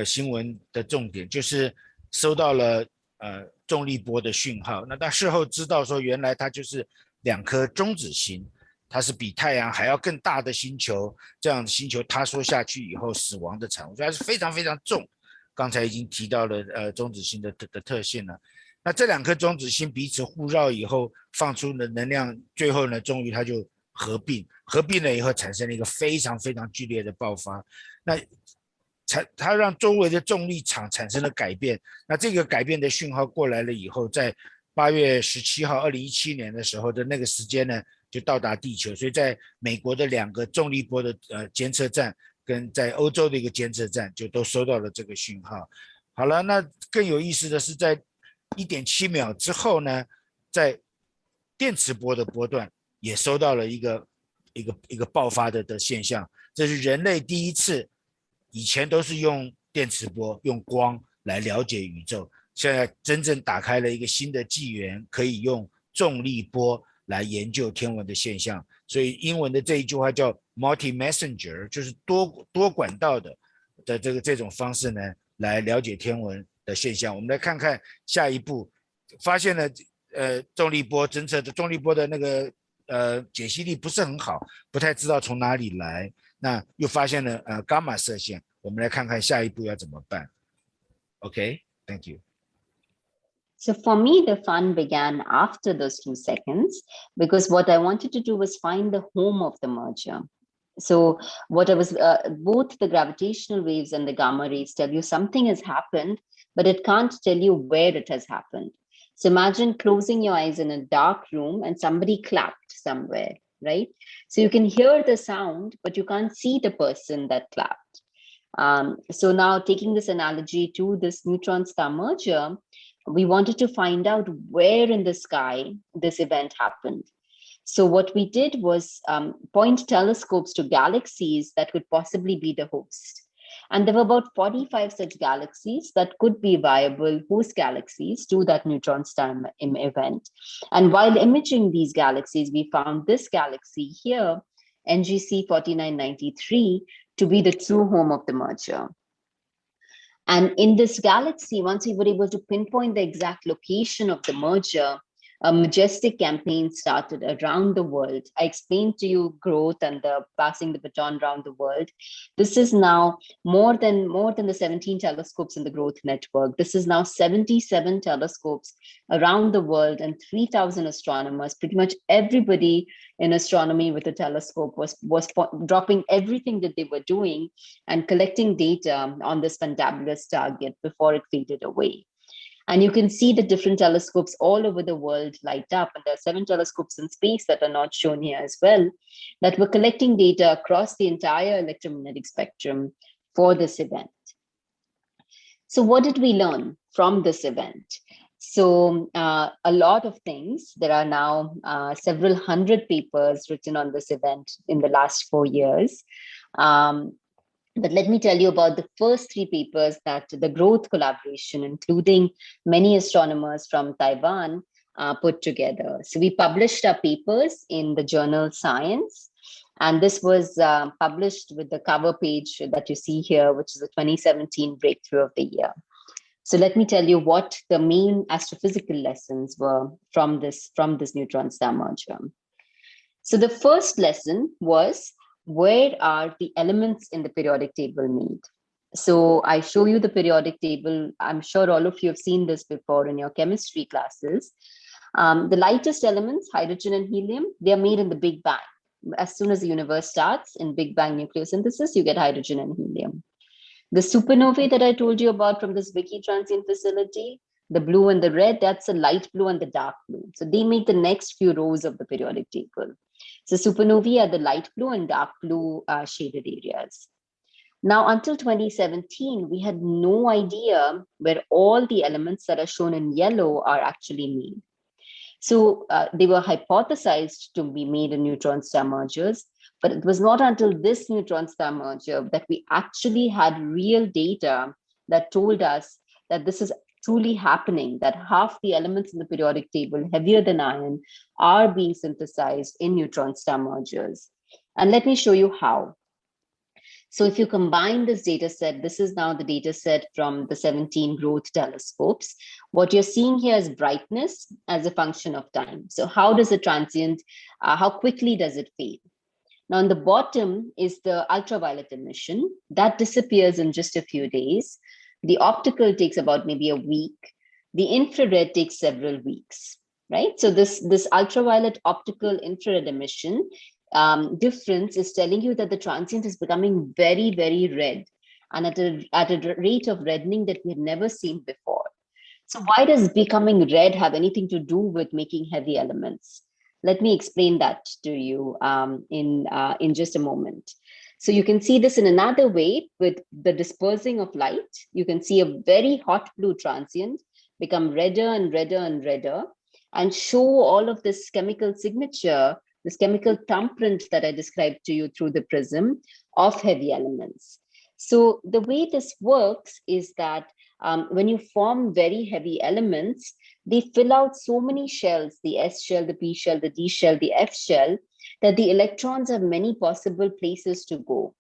新闻的重点，就是收到了重力波的讯号。那到事后知道说，原来它就是2颗中子星，它是比太阳还要更大的星球，这样的星球塌缩下去以后死亡的产物，所以它是非常非常重。刚才已经提到了中子星的特性了。那这2颗中子星彼此互绕以后放出的能量，最后呢，终于它就合并了以后产生了一个非常非常剧烈的爆发。那它让周围的重力场产生了改变。那这个改变的讯号过来了以后，在8月17号2017年的时候的那个时间呢，就到达地球。所以在美国的2个重力波的监测站跟在欧洲的一个监测站就都收到了这个讯号。好了，那更有意思的是，在1.7秒之后呢，在电磁波的波段也收到了一个爆发的现象。这是人类第一次，以前都是用电磁波用光来了解宇宙，现在真正打开了一个新的纪元，可以用重力波来研究天文的现象。所以英文的这一句话叫 multi-messenger， 就是多管道的这种方式呢，来了解天文的现象。我们来看看下一步，发现了重力波侦测的重力波的那个解析力不是很好，不太知道从哪里来。那又发现了伽马射线，我们来看看下一步要怎么办。Okay, thank you. So for me, the fun began after those 2 seconds, because what I wanted to do was find the home of the merger. So what I was, both the gravitational waves and the gamma rays tell you something has happened, but it can't tell you where it has happened. So imagine closing your eyes in a dark room and somebody clapped somewhere, right? So you can hear the sound, but you can't see the person that clapped. So now taking this analogy to this neutron star merger, we wanted to find out where in the sky this event happened. So what we did was point telescopes to galaxies that could possibly be the host. And there were about 45 such galaxies that could be viable host galaxies to that neutron star event. And while imaging these galaxies, we found this galaxy here, NGC 4993, to be the true home of the merger. And in this galaxy, once we were able to pinpoint the exact location of the merger, a majestic campaign started around the world. I explained to you growth and the passing the baton around the world. This is now more than the 17 telescopes in the growth network. This is now 77 telescopes around the world and 3,000 astronomers. Pretty much everybody in astronomy with a telescope was dropping everything that they were doing and collecting data on this fantabulous target before it faded away. And you can see the different telescopes all over the world light up. And there are 7 telescopes in space that are not shown here as well, that were collecting data across the entire electromagnetic spectrum for this event. So what did we learn from this event? So a lot of things. There are now several hundred papers written on this event in the last 4 years. But let me tell you about the first 3 papers that the growth collaboration, including many astronomers from Taiwan, put together. So we published our papers in the journal Science, and this was published with the cover page that you see here, which is the 2017 Breakthrough of the Year. So let me tell you what the main astrophysical lessons were from this neutron star merger. So the first lesson was, where are the elements in the periodic table made? So I show you the periodic table. I'm sure all of you have seen this before in your chemistry classes. The lightest elements, hydrogen and helium, they are made in the Big Bang. As soon as the universe starts in Big Bang nucleosynthesis, you get hydrogen and helium. The supernovae that I told you about from this Wiki transient facility, the blue and the red, that's the light blue and the dark blue. So they make the next few rows of the periodic table. So supernovae are the light blue and dark blue shaded areas. Now, until 2017, we had no idea where all the elements that are shown in yellow are actually made. So they were hypothesized to be made in neutron star mergers, but it was not until this neutron star merger that we actually had real data that told us that this is truly happening, that half the elements in the periodic table, heavier than iron, are being synthesized in neutron star mergers. And let me show you how. So if you combine this data set, this is now the data set from the 17 growth telescopes. What you're seeing here is brightness as a function of time. So how does the transient, how quickly does it fade? Now on the bottom is the ultraviolet emission. That disappears in just a few days. The optical takes about maybe a week. The infrared takes several weeks, right? So this ultraviolet optical infrared emission difference is telling you that the transient is becoming very, very red, and at a rate of reddening that we had never seen before. So why does becoming red have anything to do with making heavy elements? Let me explain that to you in just a moment. So you can see this in another way with the dispersing of light. You can see a very hot blue transient become redder and redder and redder, and show all of this chemical signature, this chemical thumbprint that I described to you through the prism of heavy elements. So the way this works is that when you form very heavy elements, they fill out so many shells, the S shell, the P shell, the D shell, the F shell, that the electrons have many possible places to go.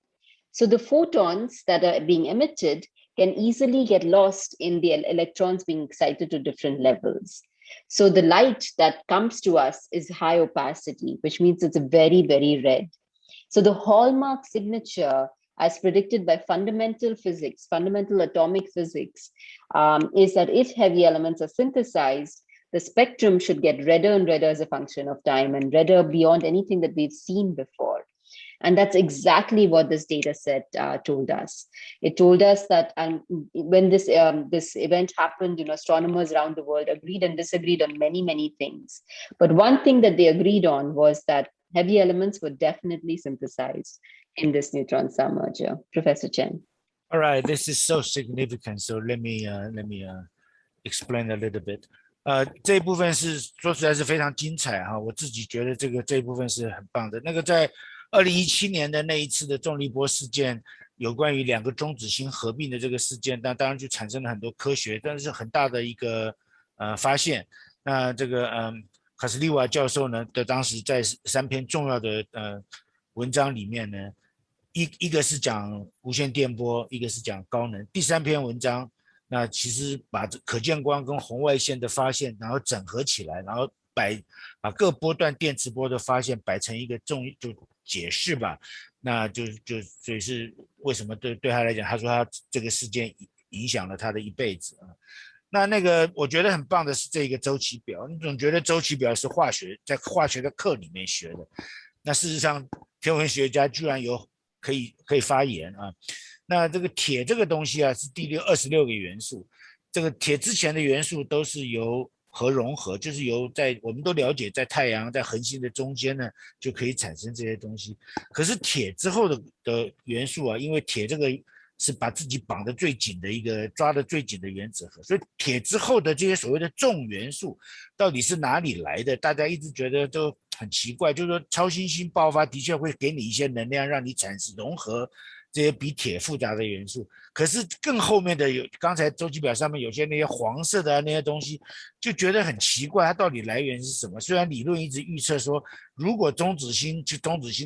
So the photons that are being emitted can easily get lost in the electrons being excited to different levels. So the light that comes to us is high opacity, which means it's very, very red. So the hallmark signature, as predicted by fundamental physics, fundamental atomic physics, is that if heavy elements are synthesized, the spectrum should get redder and redder as a function of time, and redder beyond anything that we've seen before. And that's exactly what this data set told us. It told us that when this event happened, astronomers around the world agreed and disagreed on many, many things. But one thing that they agreed on was that heavy elements were definitely synthesized in this neutron star merger. Professor Chen. All right, this is so significant. So let me explain a little bit. 这一部分是说实在是非常精彩哈，我自己觉得这一部分是很棒的。那个在2017年的那一次的重力波事件，有关于两个中子星合并的这个事件，那当然就产生了很多科学，但是很大的一个发现。那这个Kasliwal 教授呢的当时在3篇重要的文章里面呢，一个是讲无线电波，一个是讲高能。第3篇文章，那其实把可见光跟红外线的发现，然后整合起来，然后把各波段电磁波的发现摆成一个就解释吧。那所以是为什么对他来讲，他说他这个事件影响了他的一辈子啊。那个我觉得很棒的是这个周期表，你总觉得周期表是在化学的课里面学的，那事实上天文学家居然有可以发言啊。那这个铁这个东西啊，是第26个元素。这个铁之前的元素都是由核融合，就是由我们都了解，在太阳在恒星的中间呢，就可以产生这些东西。可是铁之后的元素啊，因为铁这个是把自己绑得最紧的一个抓得最紧的原子核，所以铁之后的这些所谓的重元素到底是哪里来的？大家一直觉得都很奇怪，就是说超新星爆发的确会给你一些能量，让你产生融合这些比铁复杂的元素，可是更后面的刚才周期表上面有些那些黄色的那些东西，就觉得很奇怪，它到底来源是什么？虽然理论一直预测说，如果中子星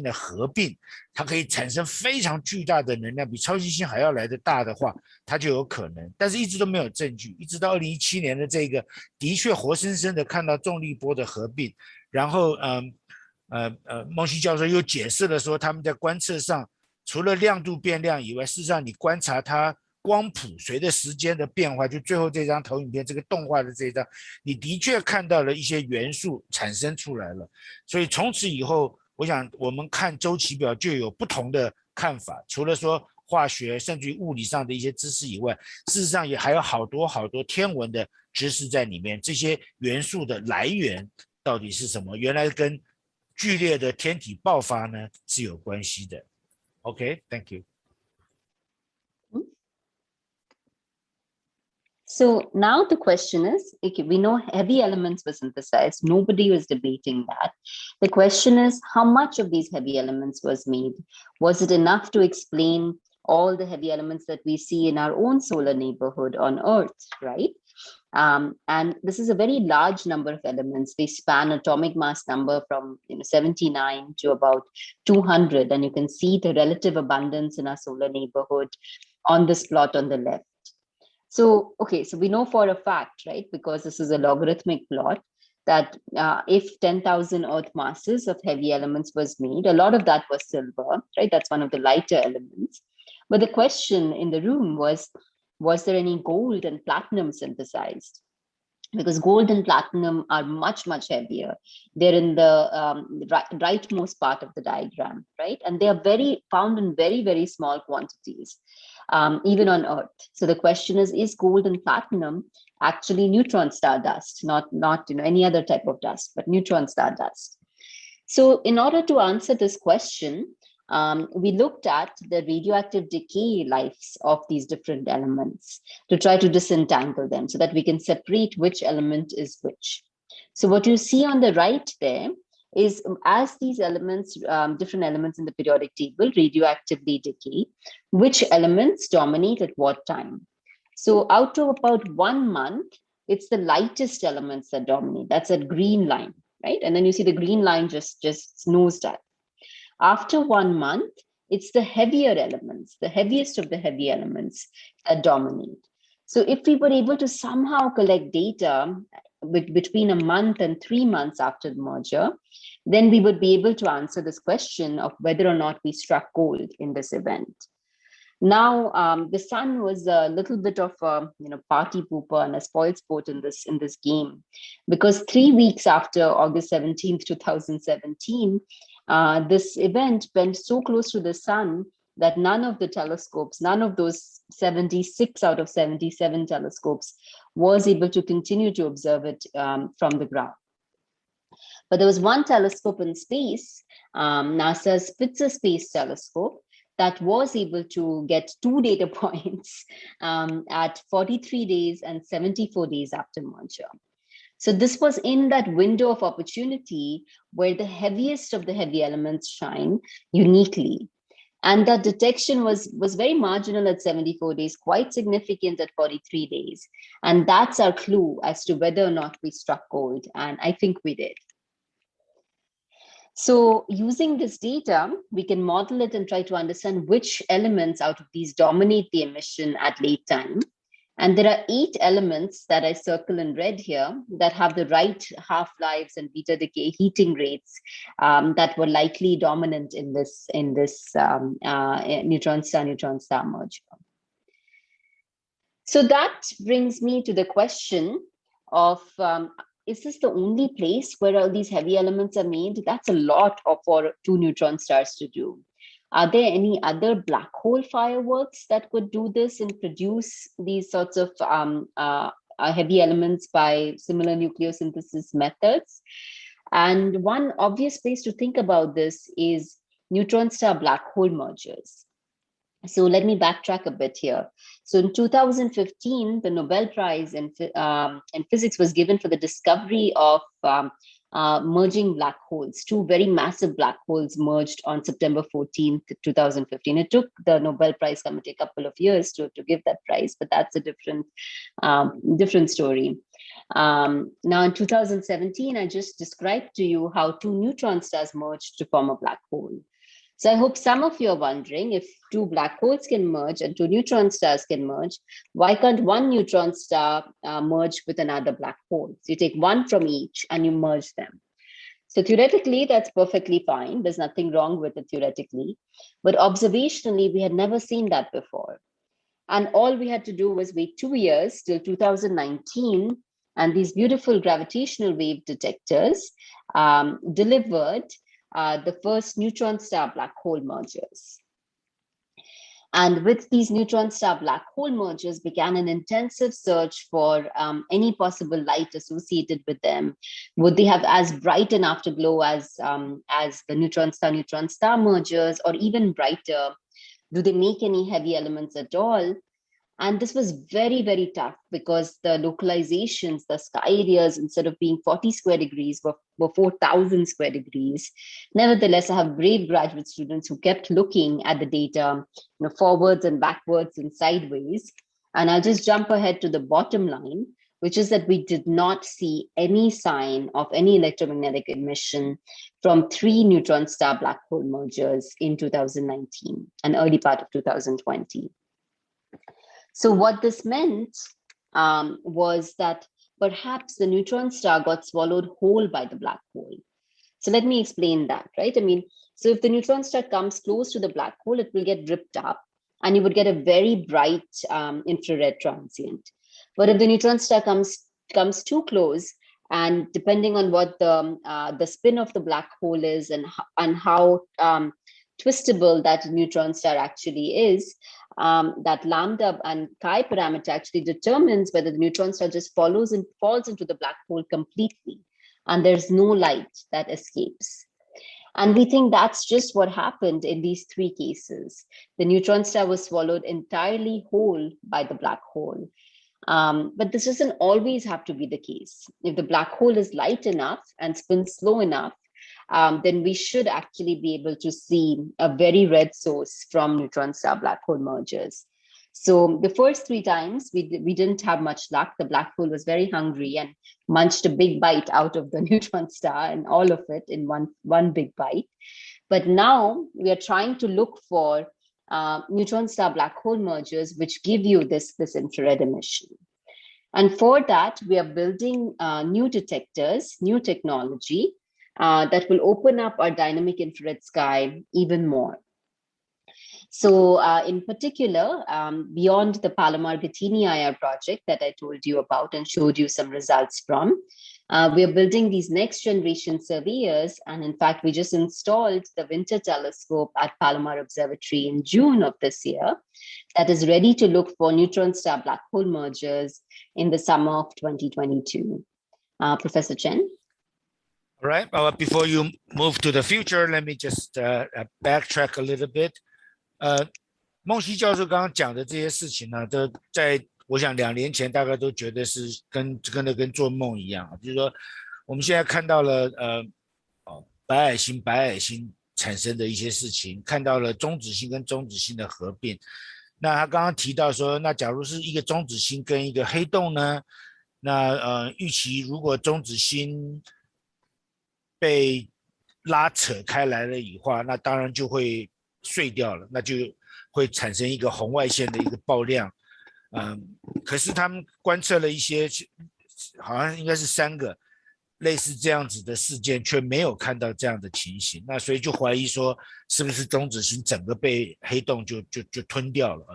的合并，它可以产生非常巨大的能量，比超新星还要来得大的话，它就有可能，但是一直都没有证据，一直到2017年的这个，的确活生生的看到重力波的合并，然后孟西教授又解释了说，他们在观测上除了亮度变亮以外，事实上你观察它光谱随着时间的变化，就最后这张投影片这个动画的这一张，你的确看到了一些元素产生出来了。所以从此以后，我想我们看周期表就有不同的看法，除了说化学甚至于物理上的一些知识以外，事实上也还有好多天文的知识在里面。这些元素的来源到底是什么？原来跟剧烈的天体爆发呢是有关系的。OK, thank you. So now the question is, okay, we know heavy elements were synthesized. Nobody was debating that. The question is, how much of these heavy elements was made? Was it enough to explain all the heavy elements that we see in our own solar neighborhood on Earth, right? And this is a very large number of elements. They span atomic mass number from 79 to about 200. And you can see the relative abundance in our solar neighborhood on this plot on the left. So, okay, so we know for a fact, right, because this is a logarithmic plot, that if 10,000 Earth masses of heavy elements was made, a lot of that was silver, right? That's one of the lighter elements. But the question in the room was there any gold and platinum synthesized? Because gold and platinum are much, much heavier. They're in the rightmost part of the diagram, right? And they are found in very, very small quantities, even on Earth. So the question is gold and platinum actually neutron star dust, not any other type of dust, but neutron star dust? So in order to answer this question, we looked at the radioactive decay lives of these different elements to try to disentangle them so that we can separate which element is which. So what you see on the right there is as these elements, different elements in the periodic table radioactively decay, which elements dominate at what time. So out of about 1 month, it's the lightest elements that dominate. That's a green line, right? And then you see the green line just nosedive. After 1 month, it's the heavier elements, the heaviest of the heavy elements that dominate. So if we were able to somehow collect data between a month and 3 months after the merger, then we would be able to answer this question of whether or not we struck gold in this event. Now, the sun was a little bit of a party pooper and a spoiled sport in this game, because 3 weeks after August 17th, 2017, this event went so close to the sun that none of the telescopes, none of those 76 out of 77 telescopes was able to continue to observe it from the ground. But there was one telescope in space, NASA's Spitzer Space Telescope, that was able to get 2 data points at 43 days and 74 days after merger. So this was in that window of opportunity where the heaviest of the heavy elements shine uniquely. And that detection was very marginal at 74 days, quite significant at 43 days. And that's our clue as to whether or not we struck gold. And I think we did. So using this data, we can model it and try to understand which elements out of these dominate the emission at late time. And there are 8 elements that I circle in red here that have the right half-lives and beta decay heating rates that were likely dominant in this neutron star merger. So that brings me to the question of, is this the only place where all these heavy elements are made? That's a lot for 2 neutron stars to do. Are there any other black hole fireworks that could do this and produce these sorts of heavy elements by similar nucleosynthesis methods? And one obvious place to think about this is neutron star black hole mergers. So let me backtrack a bit here. So in 2015, the Nobel Prize in physics was given for the discovery of merging black holes. 2 very massive black holes merged on September 14th, 2015. It took the Nobel Prize committee a couple of years to give that prize, but that's a different story. Now in 2017, I just described to you how 2 neutron stars merged to form a black hole. So I hope some of you are wondering, if 2 black holes can merge and 2 neutron stars can merge, why can't 1 neutron star merge with another black hole? So you take 1 from each and you merge them. So theoretically, that's perfectly fine. There's nothing wrong with it theoretically. But observationally, we had never seen that before. And all we had to do was wait 2 years till 2019. And these beautiful gravitational wave detectors delivered the first neutron star black hole mergers. And with these neutron star black hole mergers began an intensive search for any possible light associated with them. Would they have as bright an afterglow as the neutron star mergers, or even brighter? Do they make any heavy elements at all? And this was very, very tough because the localizations, the sky areas, instead of being 40 square degrees, were 4,000 square degrees. Nevertheless, I have brave graduate students who kept looking at the data, forwards and backwards and sideways. And I'll just jump ahead to the bottom line, which is that we did not see any sign of any electromagnetic emission from 3 neutron star black hole mergers in 2019, an early part of 2020. So what this meant was that perhaps the neutron star got swallowed whole by the black hole. So let me explain that, right? I mean, so if the neutron star comes close to the black hole, it will get ripped up and you would get a very bright infrared transient. But if the neutron star comes too close, and depending on what the spin of the black hole is and how twistable that neutron star actually is, that lambda and chi parameter actually determines whether the neutron star just falls into the black hole completely, and there's no light that escapes. And we think that's just what happened in these 3 cases. The neutron star was swallowed entirely whole by the black hole. But this doesn't always have to be the case. If the black hole is light enough and spins slow enough, then we should actually be able to see a very red source from neutron star black hole mergers. So the first 3 times we didn't have much luck. The black hole was very hungry and munched a big bite out of the neutron star, and all of it in one big bite. But now we are trying to look for neutron star black hole mergers which give you this infrared emission. And for that, we are building new detectors, new technology that will open up our dynamic infrared sky even more. So in particular, beyond the Palomar-Gattini IR project that I told you about and showed you some results from, we are building these next generation surveyors. And in fact, we just installed the Winter Telescope at Palomar Observatory in June of this year that is ready to look for neutron star black hole mergers in the summer of 2022. Professor Chen? All right, before you move to the future, let me just backtrack a little bit. 孟西教授刚刚讲的这些事情呢，都在我想2年前大概都觉得是跟做梦一样，就是说我们现在看到了白矮星产生的一些事情，看到了中子星跟中子星的合并。那他刚刚提到说，那假如是一个中子星跟一个黑洞呢，那预期如果中子星被拉扯开来了以后，那当然就会碎掉了，那就会产生一个红外线的一个爆量。可是他们观测了一些，好像应该是3个类似这样子的事件，却没有看到这样的情形。那所以就怀疑说，是不是中子星整个被黑洞就吞掉了啊？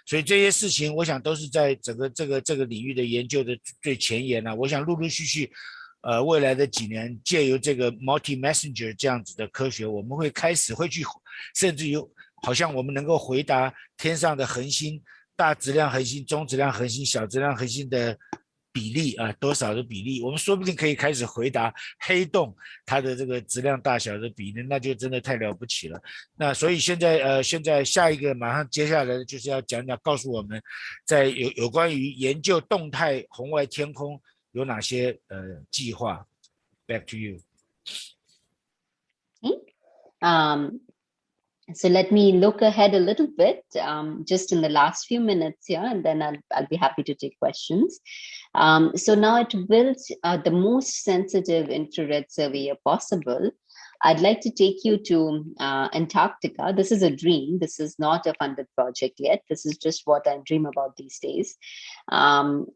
所以这些事情，我想都是在整个这个领域的研究的最前沿啊。我想陆陆续续。未来的几年，借由这个 multi-messenger 这样子的科学，我们会开始会去，甚至于好像我们能够回答天上的恒星、大质量恒星、中质量恒星、小质量恒星的比例啊，多少的比例，我们说不定可以开始回答黑洞它的这个质量大小的比例，那就真的太了不起了。那所以现在下一个马上接下来就是要讲告诉我们，在有关于研究动态红外天空。有哪些计划 ？Back to you. Okay. So let me look ahead a little bit, just in the last few minutes here, and then I'll be happy to take questions. So now to build the most sensitive infrared surveyor possible, I'd like to take you to Antarctica. This is a dream. This is not a funded project yet. This is just what I dream about these days. In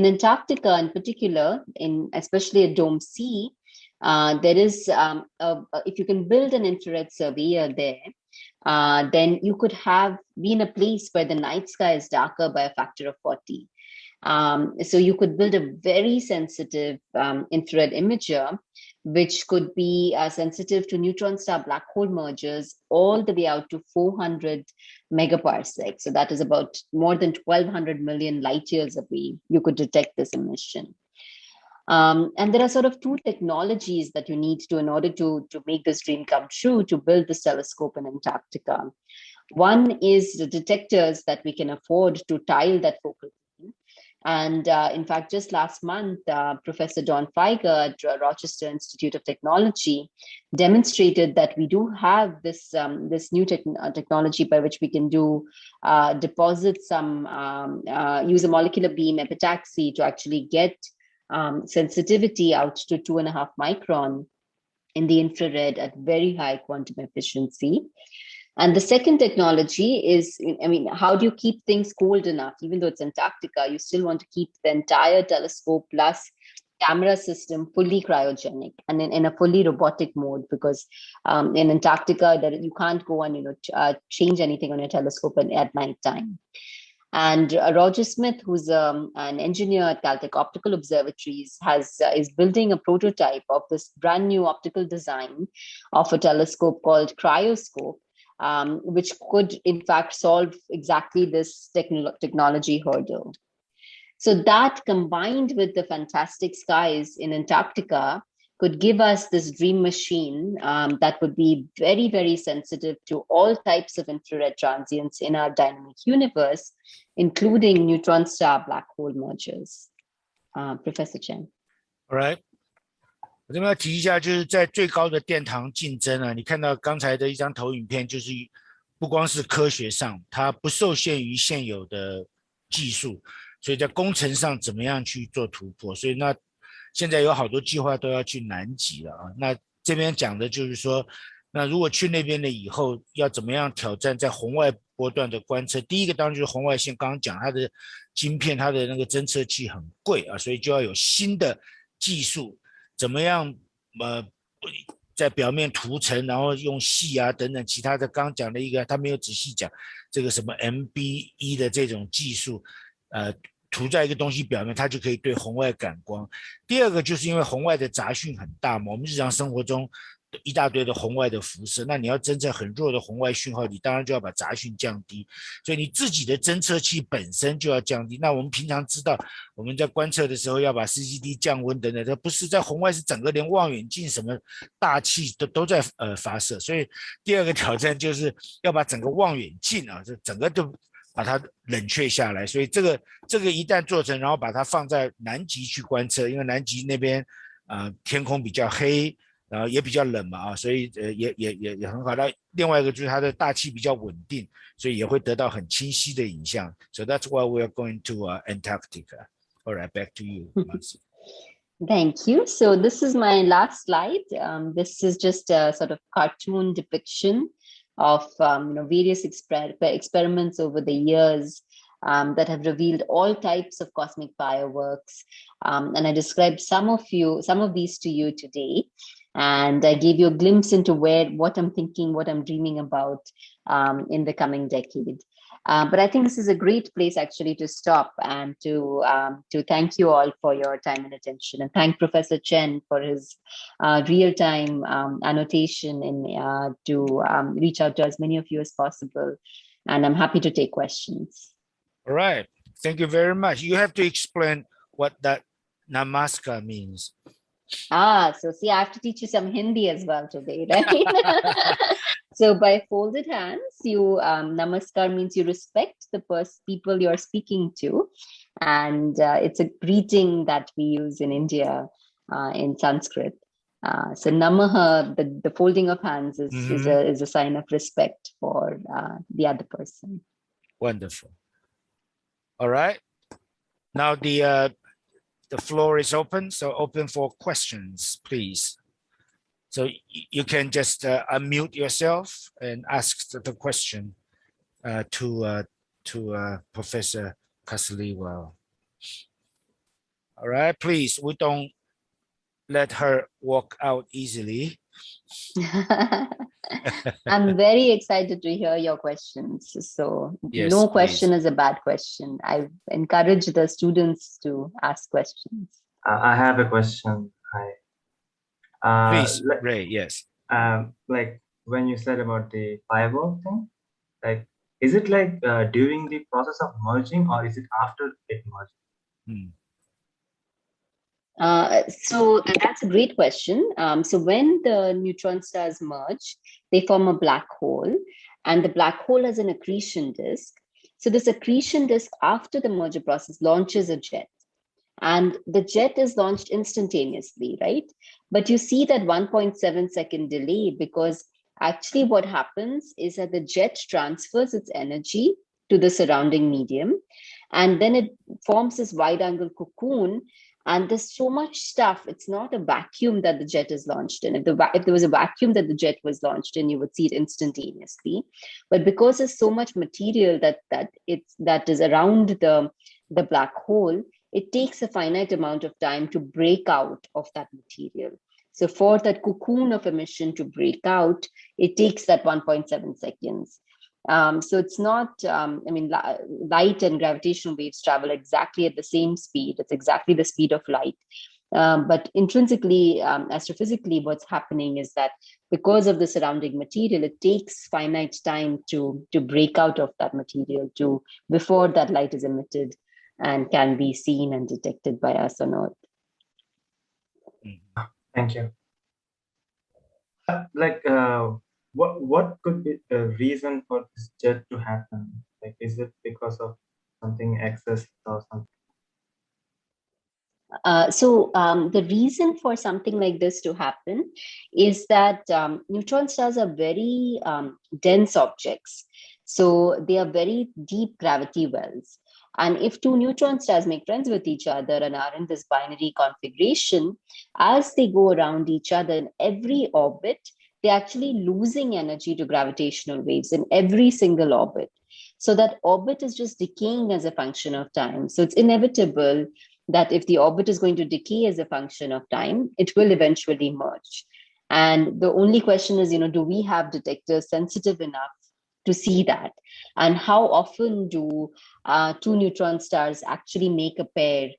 Antarctica in particular, especially at Dome C, there is, if you can build an infrared surveyor there, then you could be in a place where the night sky is darker by a factor of 40. So you could build a very sensitive infrared imager, which could be sensitive to neutron star black hole mergers all the way out to 400 megaparsecs. So that is about more than 1,200 million light years away. You could detect this emission. And there are sort of two technologies that you need to, in order to make this dream come true, to build this telescope in Antarctica. One is the detectors that we can afford to tile that focal plane. And in fact, just last month, Professor Don Feiger at Rochester Institute of Technology demonstrated that we do have this new technology by which we can do deposit use a molecular beam epitaxy to actually get sensitivity out to 2.5 micron in the infrared at very high quantum efficiency. And the second technology is, how do you keep things cold enough? Even though it's Antarctica, you still want to keep the entire telescope plus camera system fully cryogenic and in a fully robotic mode, because in Antarctica, you can't go and change anything on your telescope at night time. And Roger Smith, who's an engineer at Caltech Optical Observatories, is building a prototype of this brand new optical design of a telescope called Cryoscope, which could, in fact, solve exactly this technology hurdle. So that, combined with the fantastic skies in Antarctica, could give us this dream machine that would be very, very sensitive to all types of infrared transients in our dynamic universe, including neutron star black hole mergers. Professor Chen. All right. 我这边要提一下，就是在最高的殿堂竞争啊，你看到刚才的一张投影片，就是不光是科学上，它不受限于现有的技术，所以在工程上怎么样去做突破，所以那现在有好多计划都要去南极了啊。那这边讲的就是说，那如果去那边了以后，要怎么样挑战在红外波段的观测？第一个当然就是红外线，刚刚讲它的晶片，它的那个侦测器很贵啊，所以就要有新的技术，怎么样在表面涂层，然后用细啊等等其他的，刚刚讲的一个，他没有仔细讲这个什么 MB1 的这种技术，涂在一个东西表面，它就可以对红外感光。第二个就是因为红外的杂讯很大嘛，我们日常生活中一大堆的红外的辐射，那你要侦测很弱的红外讯号，你当然就要把杂讯降低，所以你自己的侦测器本身就要降低。那我们平常知道我们在观测的时候要把 CCD 降温等等，它不是在红外，是整个连望远镜什么大气都在发射，所以第二个挑战就是要把整个望远镜啊，这整个都把它冷却下来，所以这个一旦做成，然后把它放在南极去观测，因为南极那边天空比较黑，然后也比较冷嘛啊，所以也很好。那另外一个就是它的大气比较稳定，所以也会得到很清晰的影像。So that's why we are going to Antarctica. All right, back to you, Mansi. Thank you. So this is my last slide. This is just a sort of cartoon depiction of various experiments over the years that have revealed all types of cosmic fireworks. And I described some of these to you today. And I gave you a glimpse into what I'm thinking, what I'm dreaming about in the coming decade. But I think this is a great place actually to stop and to thank you all for your time and attention, and thank Professor Chen for his real-time annotation and to reach out to as many of you as possible. And I'm happy to take questions. All right. Thank you very much. You have to explain what that namaskar means. So see, I have to teach you some Hindi as well today, right? So by folded hands, namaskar means you respect the people you're speaking to. And it's a greeting that we use in India in Sanskrit. So namaha, the folding of hands is a sign of respect for the other person. Wonderful. All right. Now the floor is open, so open for questions, please. So you can just unmute yourself and ask the question to Professor Kasliwal. All right, please. We don't let her walk out easily. I'm very excited to hear your questions. So Yes, no question please. is a bad question. I encourage the students to ask questions. I have a question. Please, Ray, yes. Like when you said about the fireball thing, like, is it like during the process of merging, or is it after it merged? So that's a great question. So when the neutron stars merge, they form a black hole, and the black hole has an accretion disk. So this accretion disk, after the merger process, launches a jet. And the jet is launched instantaneously, right? But you see that 1.7 second delay, because actually what happens is that the jet transfers its energy to the surrounding medium, and then it forms this wide angle cocoon. And there's so much stuff. It's not a vacuum that the jet is launched in. If there was a vacuum that the jet was launched in, you would see it instantaneously. But because there's so much material that is around the black hole, it takes a finite amount of time to break out of that material. So for that cocoon of emission to break out, it takes that 1.7 seconds. So it's not, light and gravitational waves travel exactly at the same speed. It's exactly the speed of light. But intrinsically, astrophysically, what's happening is that because of the surrounding material, it takes finite time to break out of that material before that light is emitted and can be seen and detected by us on Earth. Thank you. What could be the reason for this jet to happen? Like, is it because of something excess or something? The reason for something like this to happen is that neutron stars are very dense objects. So they are very deep gravity wells. And if two neutron stars make friends with each other and are in this binary configuration, as they go around each other in every orbit, they're actually losing energy to gravitational waves in every single orbit. So that orbit is just decaying as a function of time. So it's inevitable that if the orbit is going to decay as a function of time, it will eventually merge. And the only question is, do we have detectors sensitive enough to see that? And how often do two neutron stars actually make a pair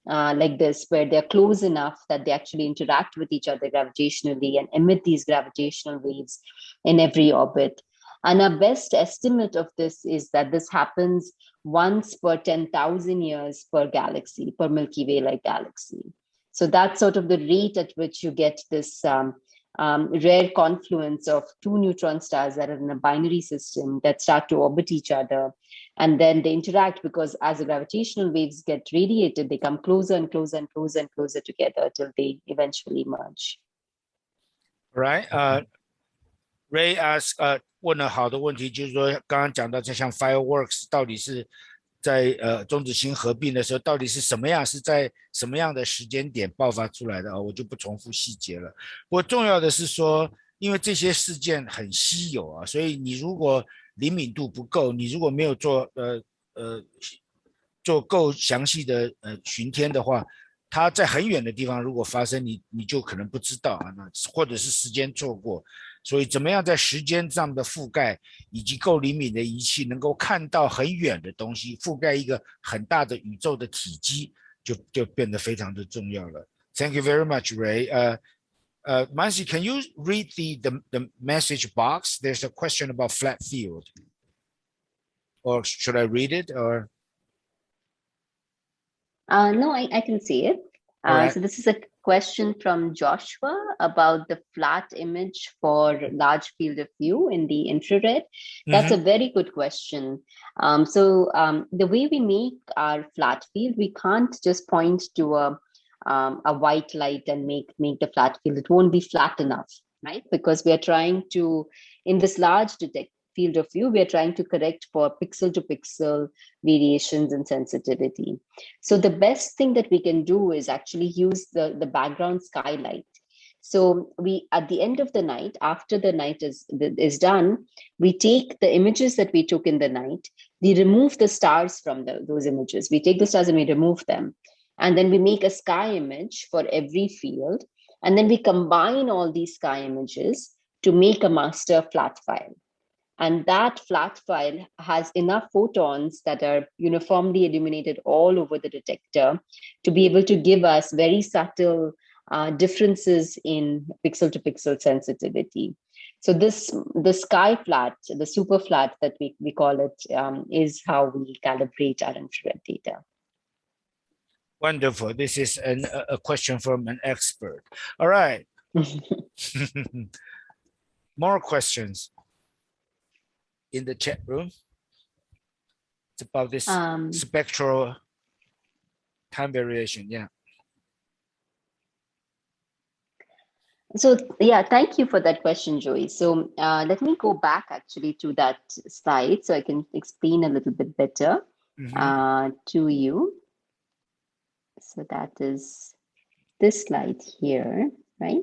like this, where they're close enough that they actually interact with each other gravitationally and emit these gravitational waves in every orbit? And our best estimate of this is that this happens once per 10,000 years per galaxy, per Milky Way-like galaxy. So that's sort of the rate at which you get this rare confluence of two neutron stars that are in a binary system that start to orbit each other. And then they interact, because as the gravitational waves get radiated, they come closer and closer and closer and closer together till they eventually merge. Right. Ray asked 问了好的问题，就是说刚刚讲到这像 fireworks 到底是在中子星合并的时候，到底是什么样，是在什么样的时间点爆发出来的我就不重复细节了。不过重要的是说，因为这些事件很稀有所以你如果灵敏度不够，你如果没有做够详细的巡天的话，它在很远的地方如果发生，你就可能不知道那或者是时间错过。所以怎么样在时间上的覆盖，以及够灵敏的仪器能够看到很远的东西，覆盖一个很大的宇宙的体积，就变得非常的重要了。Thank you very much, Ray. Mansi, can you read the message box? There's a question about flat field. Or should I read it? Or no, I can see it. Right. So this is a question from Joshua about the flat image for large field of view in the infrared. That's a very good question. The way we make our flat field, we can't just point to a white light and make the flat field. It won't be flat enough, right? Because we are trying to, in this large field of view, we are trying to correct for pixel to pixel variations in sensitivity. So the best thing that we can do is actually use the background skylight. So we, at the end of the night, after the night is done, we take the images that we took in the night, we remove the stars from those images. We take the stars and we remove them. And then we make a sky image for every field. And then we combine all these sky images to make a master flat file. And that flat file has enough photons that are uniformly illuminated all over the detector to be able to give us very subtle differences in pixel to pixel sensitivity. So the sky flat, the super flat that we call it, is how we calibrate our infrared data. Wonderful. This is a question from an expert. All right. More questions in the chat room. It's about this spectral time variation. Yeah. So yeah, thank you for that question, Joey. So let me go back actually to that slide so I can explain a little bit better to you. So that is this slide here, right?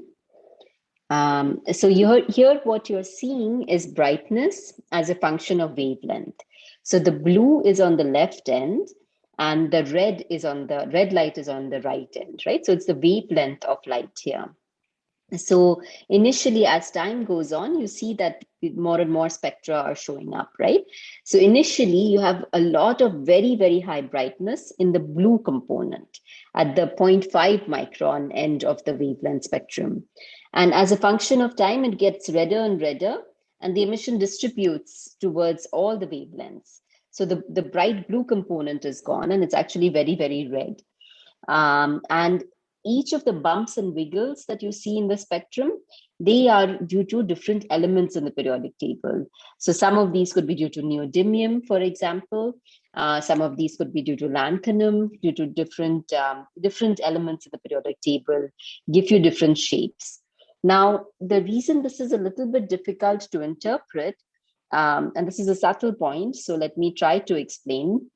So here what you're seeing is brightness as a function of wavelength. So the blue is on the left end and the red light is on the right end, right? So it's the wavelength of light here. So initially, as time goes on, you see that more and more spectra are showing up, right? So initially, you have a lot of very, very high brightness in the blue component at the 0.5 micron end of the wavelength spectrum. And as a function of time, it gets redder and redder, and the emission distributes towards all the wavelengths. So the bright blue component is gone, and it's actually very, very red. And each of the bumps and wiggles that you see in the spectrum, they are due to different elements in the periodic table. So some of these could be due to neodymium, for example. Some of these could be due to lanthanum, due to different elements in the periodic table, give you different shapes. Now, the reason this is a little bit difficult to interpret, and this is a subtle point, so let me try to explain,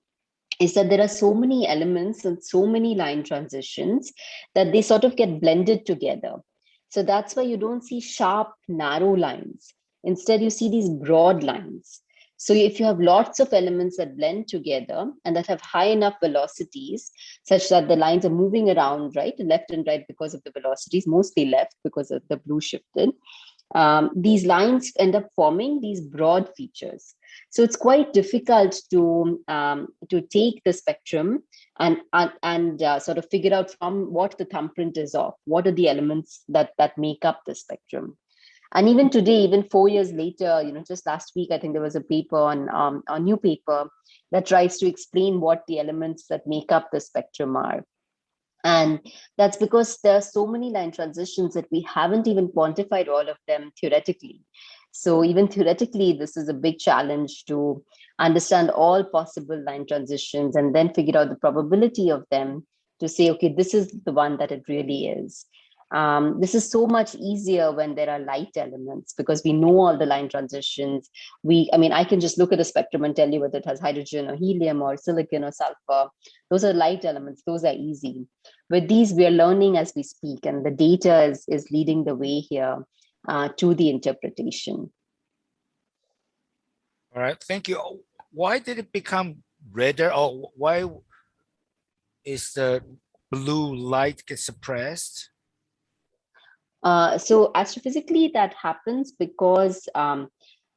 is that there are so many elements and so many line transitions that they sort of get blended together. So that's why you don't see sharp, narrow lines. Instead, you see these broad lines. So if you have lots of elements that blend together and that have high enough velocities, such that the lines are moving around, right, left and right because of the velocities, mostly left because of the blue shifted, these lines end up forming these broad features. So it's quite difficult to take the spectrum and sort of figure out from what the thumbprint is of, what are the elements that make up the spectrum. And even today, even 4 years later, just last week, I think there was a paper on a new paper that tries to explain what the elements that make up the spectrum are. And that's because there are so many line transitions that we haven't even quantified all of them theoretically. So even theoretically, this is a big challenge to understand all possible line transitions and then figure out the probability of them to say, okay, this is the one that it really is. This is so much easier when there are light elements because we know all the line transitions. I can just look at the spectrum and tell you whether it has hydrogen or helium or silicon or sulfur. Those are light elements. Those are easy. With these, we are learning as we speak, and the data is leading the way here to the interpretation. All right, thank you. Why did it become redder, or why is the blue light get suppressed? So astrophysically, that happens because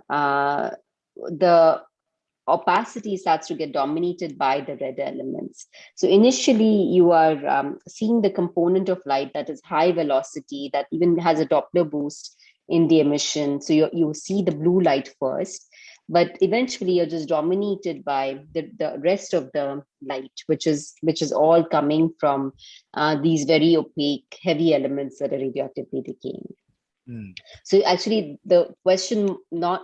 the opacity starts to get dominated by the red elements. So initially, you are seeing the component of light that is high velocity, that even has a Doppler boost in the emission. So you see the blue light first, but eventually you're just dominated by the rest of the light, which is all coming from these very opaque, heavy elements that are radioactively decaying. So actually, the question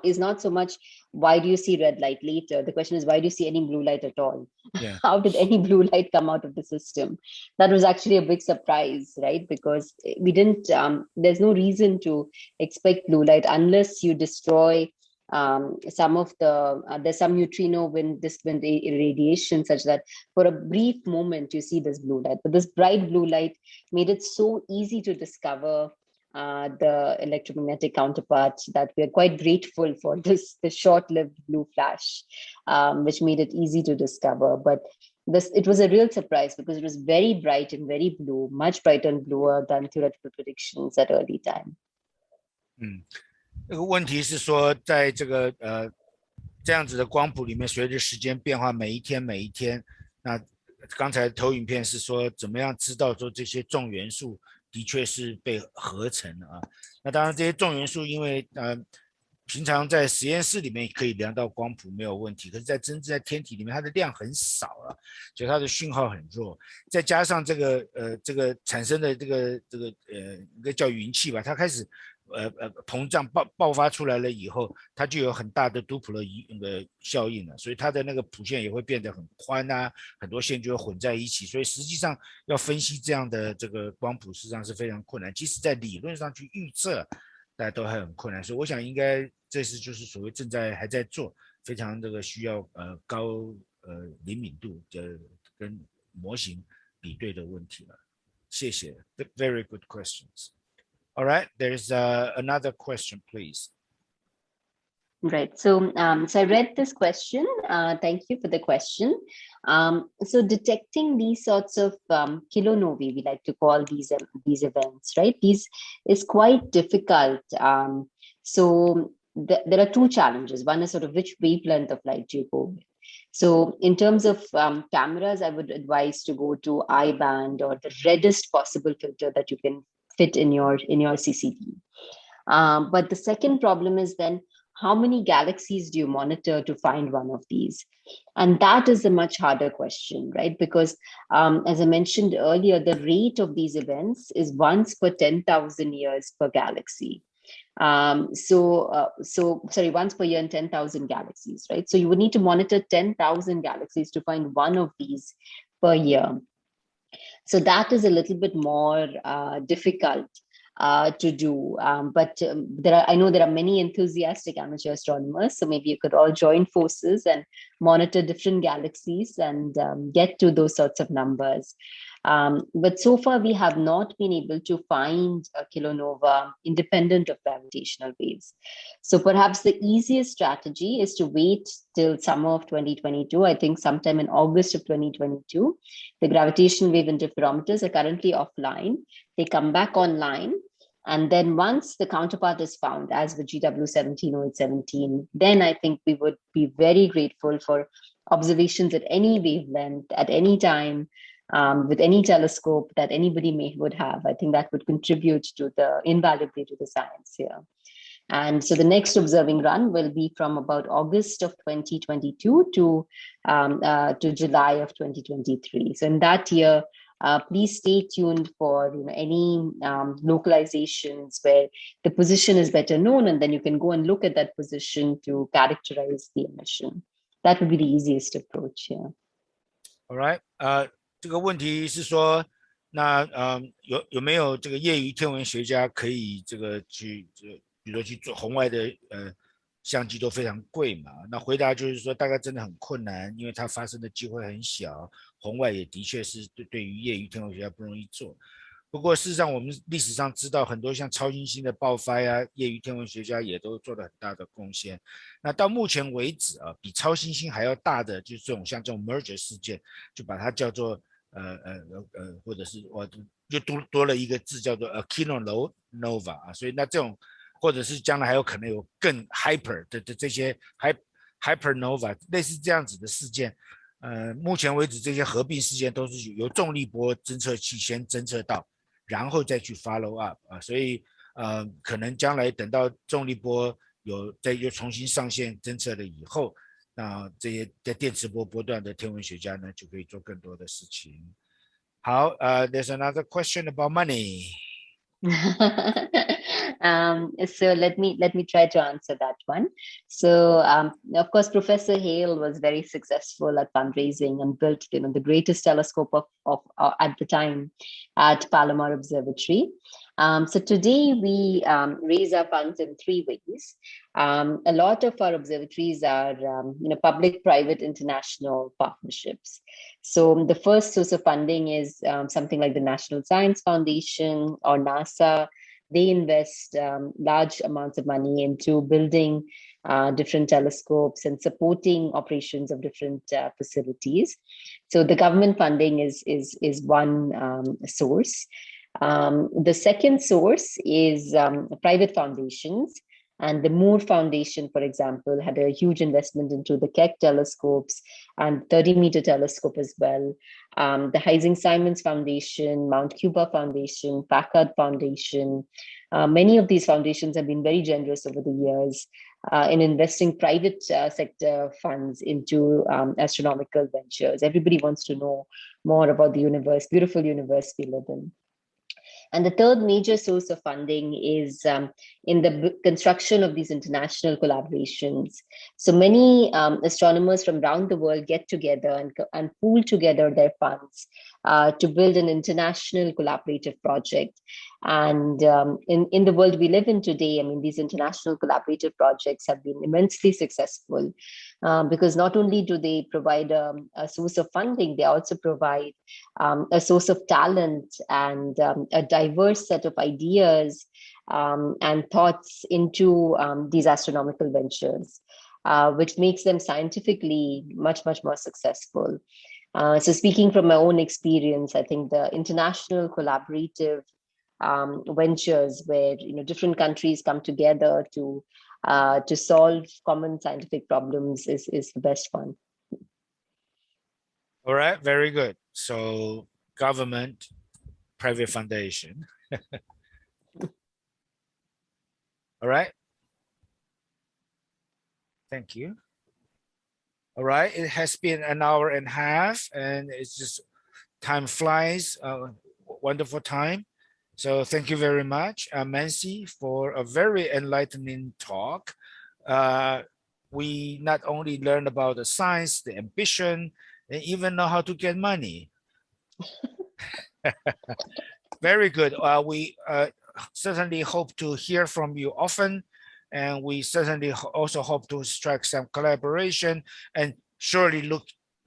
is not so much why do you see red light later? The question is, why do you see any blue light at all? Yeah. How did any blue light come out of the system? That was actually a big surprise, right? Because we didn't. There's no reason to expect blue light unless you destroy some of the. There's some neutrino wind irradiation such that for a brief moment you see this blue light. But this bright blue light made it so easy to discover the electromagnetic counterpart that we are quite grateful for this short-lived blue flash, which made it easy to discover. But it was a real surprise because it was very bright and very blue, much brighter and bluer than theoretical predictions at early time. 这个问题是说，在这个这样子的光谱里面，随着时间变化，每一天，那刚才投影片是说怎么样知道说这些重元素的确是被合成的啊？那当然这些重元素因为平常在实验室里面可以量到光谱没有问题，可是在真正在天体里面它的量很少了，所以它的讯号很弱，再加上这个产生的这个应该叫云气吧，它开始膨胀爆发出来了以后，它就有很大的杜普勒效应了，所以它的那个谱线也会变得很宽啊，很多线就会混在一起，所以实际上要分析这样的这个光谱实际上是非常困难，即使在理论上去预测大家都还很困难，所以我想应该这是就是所谓还在做，非常这个需要高灵敏度跟模型比对的问题了。谢谢 ，very good questions. All right, there's another question, please. Right. So, so I read this question. Thank you for the question. So detecting these sorts of kilonovae, we like to call these events, right? These is quite difficult. So there are two challenges. One is sort of which wavelength of light do you go with? So in terms of cameras, I would advise to go to I-band or the reddest possible filter that you can fit in your CCD. But the second problem is then how many galaxies do you monitor to find one of these? And that is a much harder question, right? Because as I mentioned earlier, the rate of these events is once per 10,000 years per galaxy. Sorry, once per year in 10,000 galaxies, right? So you would need to monitor 10,000 galaxies to find one of these per year. So that is a little bit more difficult to do. But I know there are many enthusiastic amateur astronomers, so maybe you could all join forces and monitor different galaxies and get to those sorts of numbers. But so far, we have not been able to find a kilonova independent of gravitational waves. So perhaps the easiest strategy is to wait till summer of 2022. I think sometime in August of 2022, the gravitational wave interferometers are currently offline. They come back online. And then once the counterpart is found, as with GW170817, then I think we would be very grateful for observations at any wavelength, at any time, with any telescope that anybody would have. I think that would contribute to invaluably to the science here. And so the next observing run will be from about August of 2022 to July of 2023. So in that year, please stay tuned for any localizations where the position is better known, and then you can go and look at that position to characterize the emission. That would be the easiest approach here. All right. 这个问题是说，那有没有这个业余天文学家可以这个比如说去做红外的相机都非常贵嘛？那回答就是说，大概真的很困难，因为它发生的机会很小，红外也的确是对于业余天文学家不容易做。不过事实上，我们历史上知道很多像超新星的爆发呀，业余天文学家也都做了很大的贡献。那到目前为止比超新星还要大的就是这种像这种 merger 事件，就把它叫做或者是就多了一个字叫做kilonova所以那这种或者是将来还有可能有更 hyper 的这些 hypernova 类似这样子的事件。目前为止这些合并事件都是由重力波侦测器先侦测到，然后再去 follow up 所以可能将来等到重力波又重新上线侦测了以后，那这些在电磁波波段的天文学家呢就可以做更多的事情。好，there's another question about money. So let me try to answer that one. So of course, Professor Hale was very successful at fundraising and built the greatest telescope of at the time at Palomar Observatory. So today we raise our funds in three ways. A lot of our observatories are public-private international partnerships. So the first source of funding is something like the National Science Foundation or NASA. They invest large amounts of money into building different telescopes and supporting operations of different facilities. So the government funding is one source. The second source is private foundations. And the Moore Foundation, for example, had a huge investment into the Keck telescopes and 30-meter telescope as well. The Heising-Simons Foundation, Mount Cuba Foundation, Packard Foundation. Many of these foundations have been very generous over the years in investing private sector funds into astronomical ventures. Everybody wants to know more about the universe, beautiful universe we live in. And the third major source of funding is in the construction of these international collaborations. So many astronomers from around the world get together and pool together their funds to build an international collaborative project. And in the world we live in today, I mean, these international collaborative projects have been immensely successful because not only do they provide a source of funding, they also provide a source of talent and a diverse set of ideas and thoughts into these astronomical ventures, which makes them scientifically much, much more successful. So speaking from my own experience, I think the international collaborative ventures where different countries come together to solve common scientific problems is the best one. All right, very good. So government, private foundation. All right. Thank you. All right, it has been an hour and a half and it's just time flies, wonderful time. So thank you very much, Mansi, for a very enlightening talk. We not only learned about the science, the ambition, and even know how to get money. Very good. We certainly hope to hear from you often, and we certainly also hope to strike some collaboration, and surely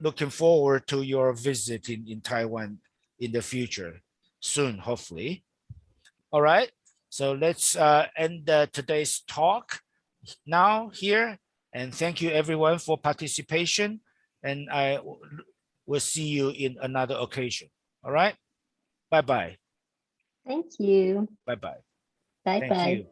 looking forward to your visit in Taiwan in the future, soon, hopefully. All right, so let's end today's talk now here, and thank you everyone for participation, and I will see you in another occasion. All right, bye-bye. Thank you. Bye-bye. Bye-bye. Thank you.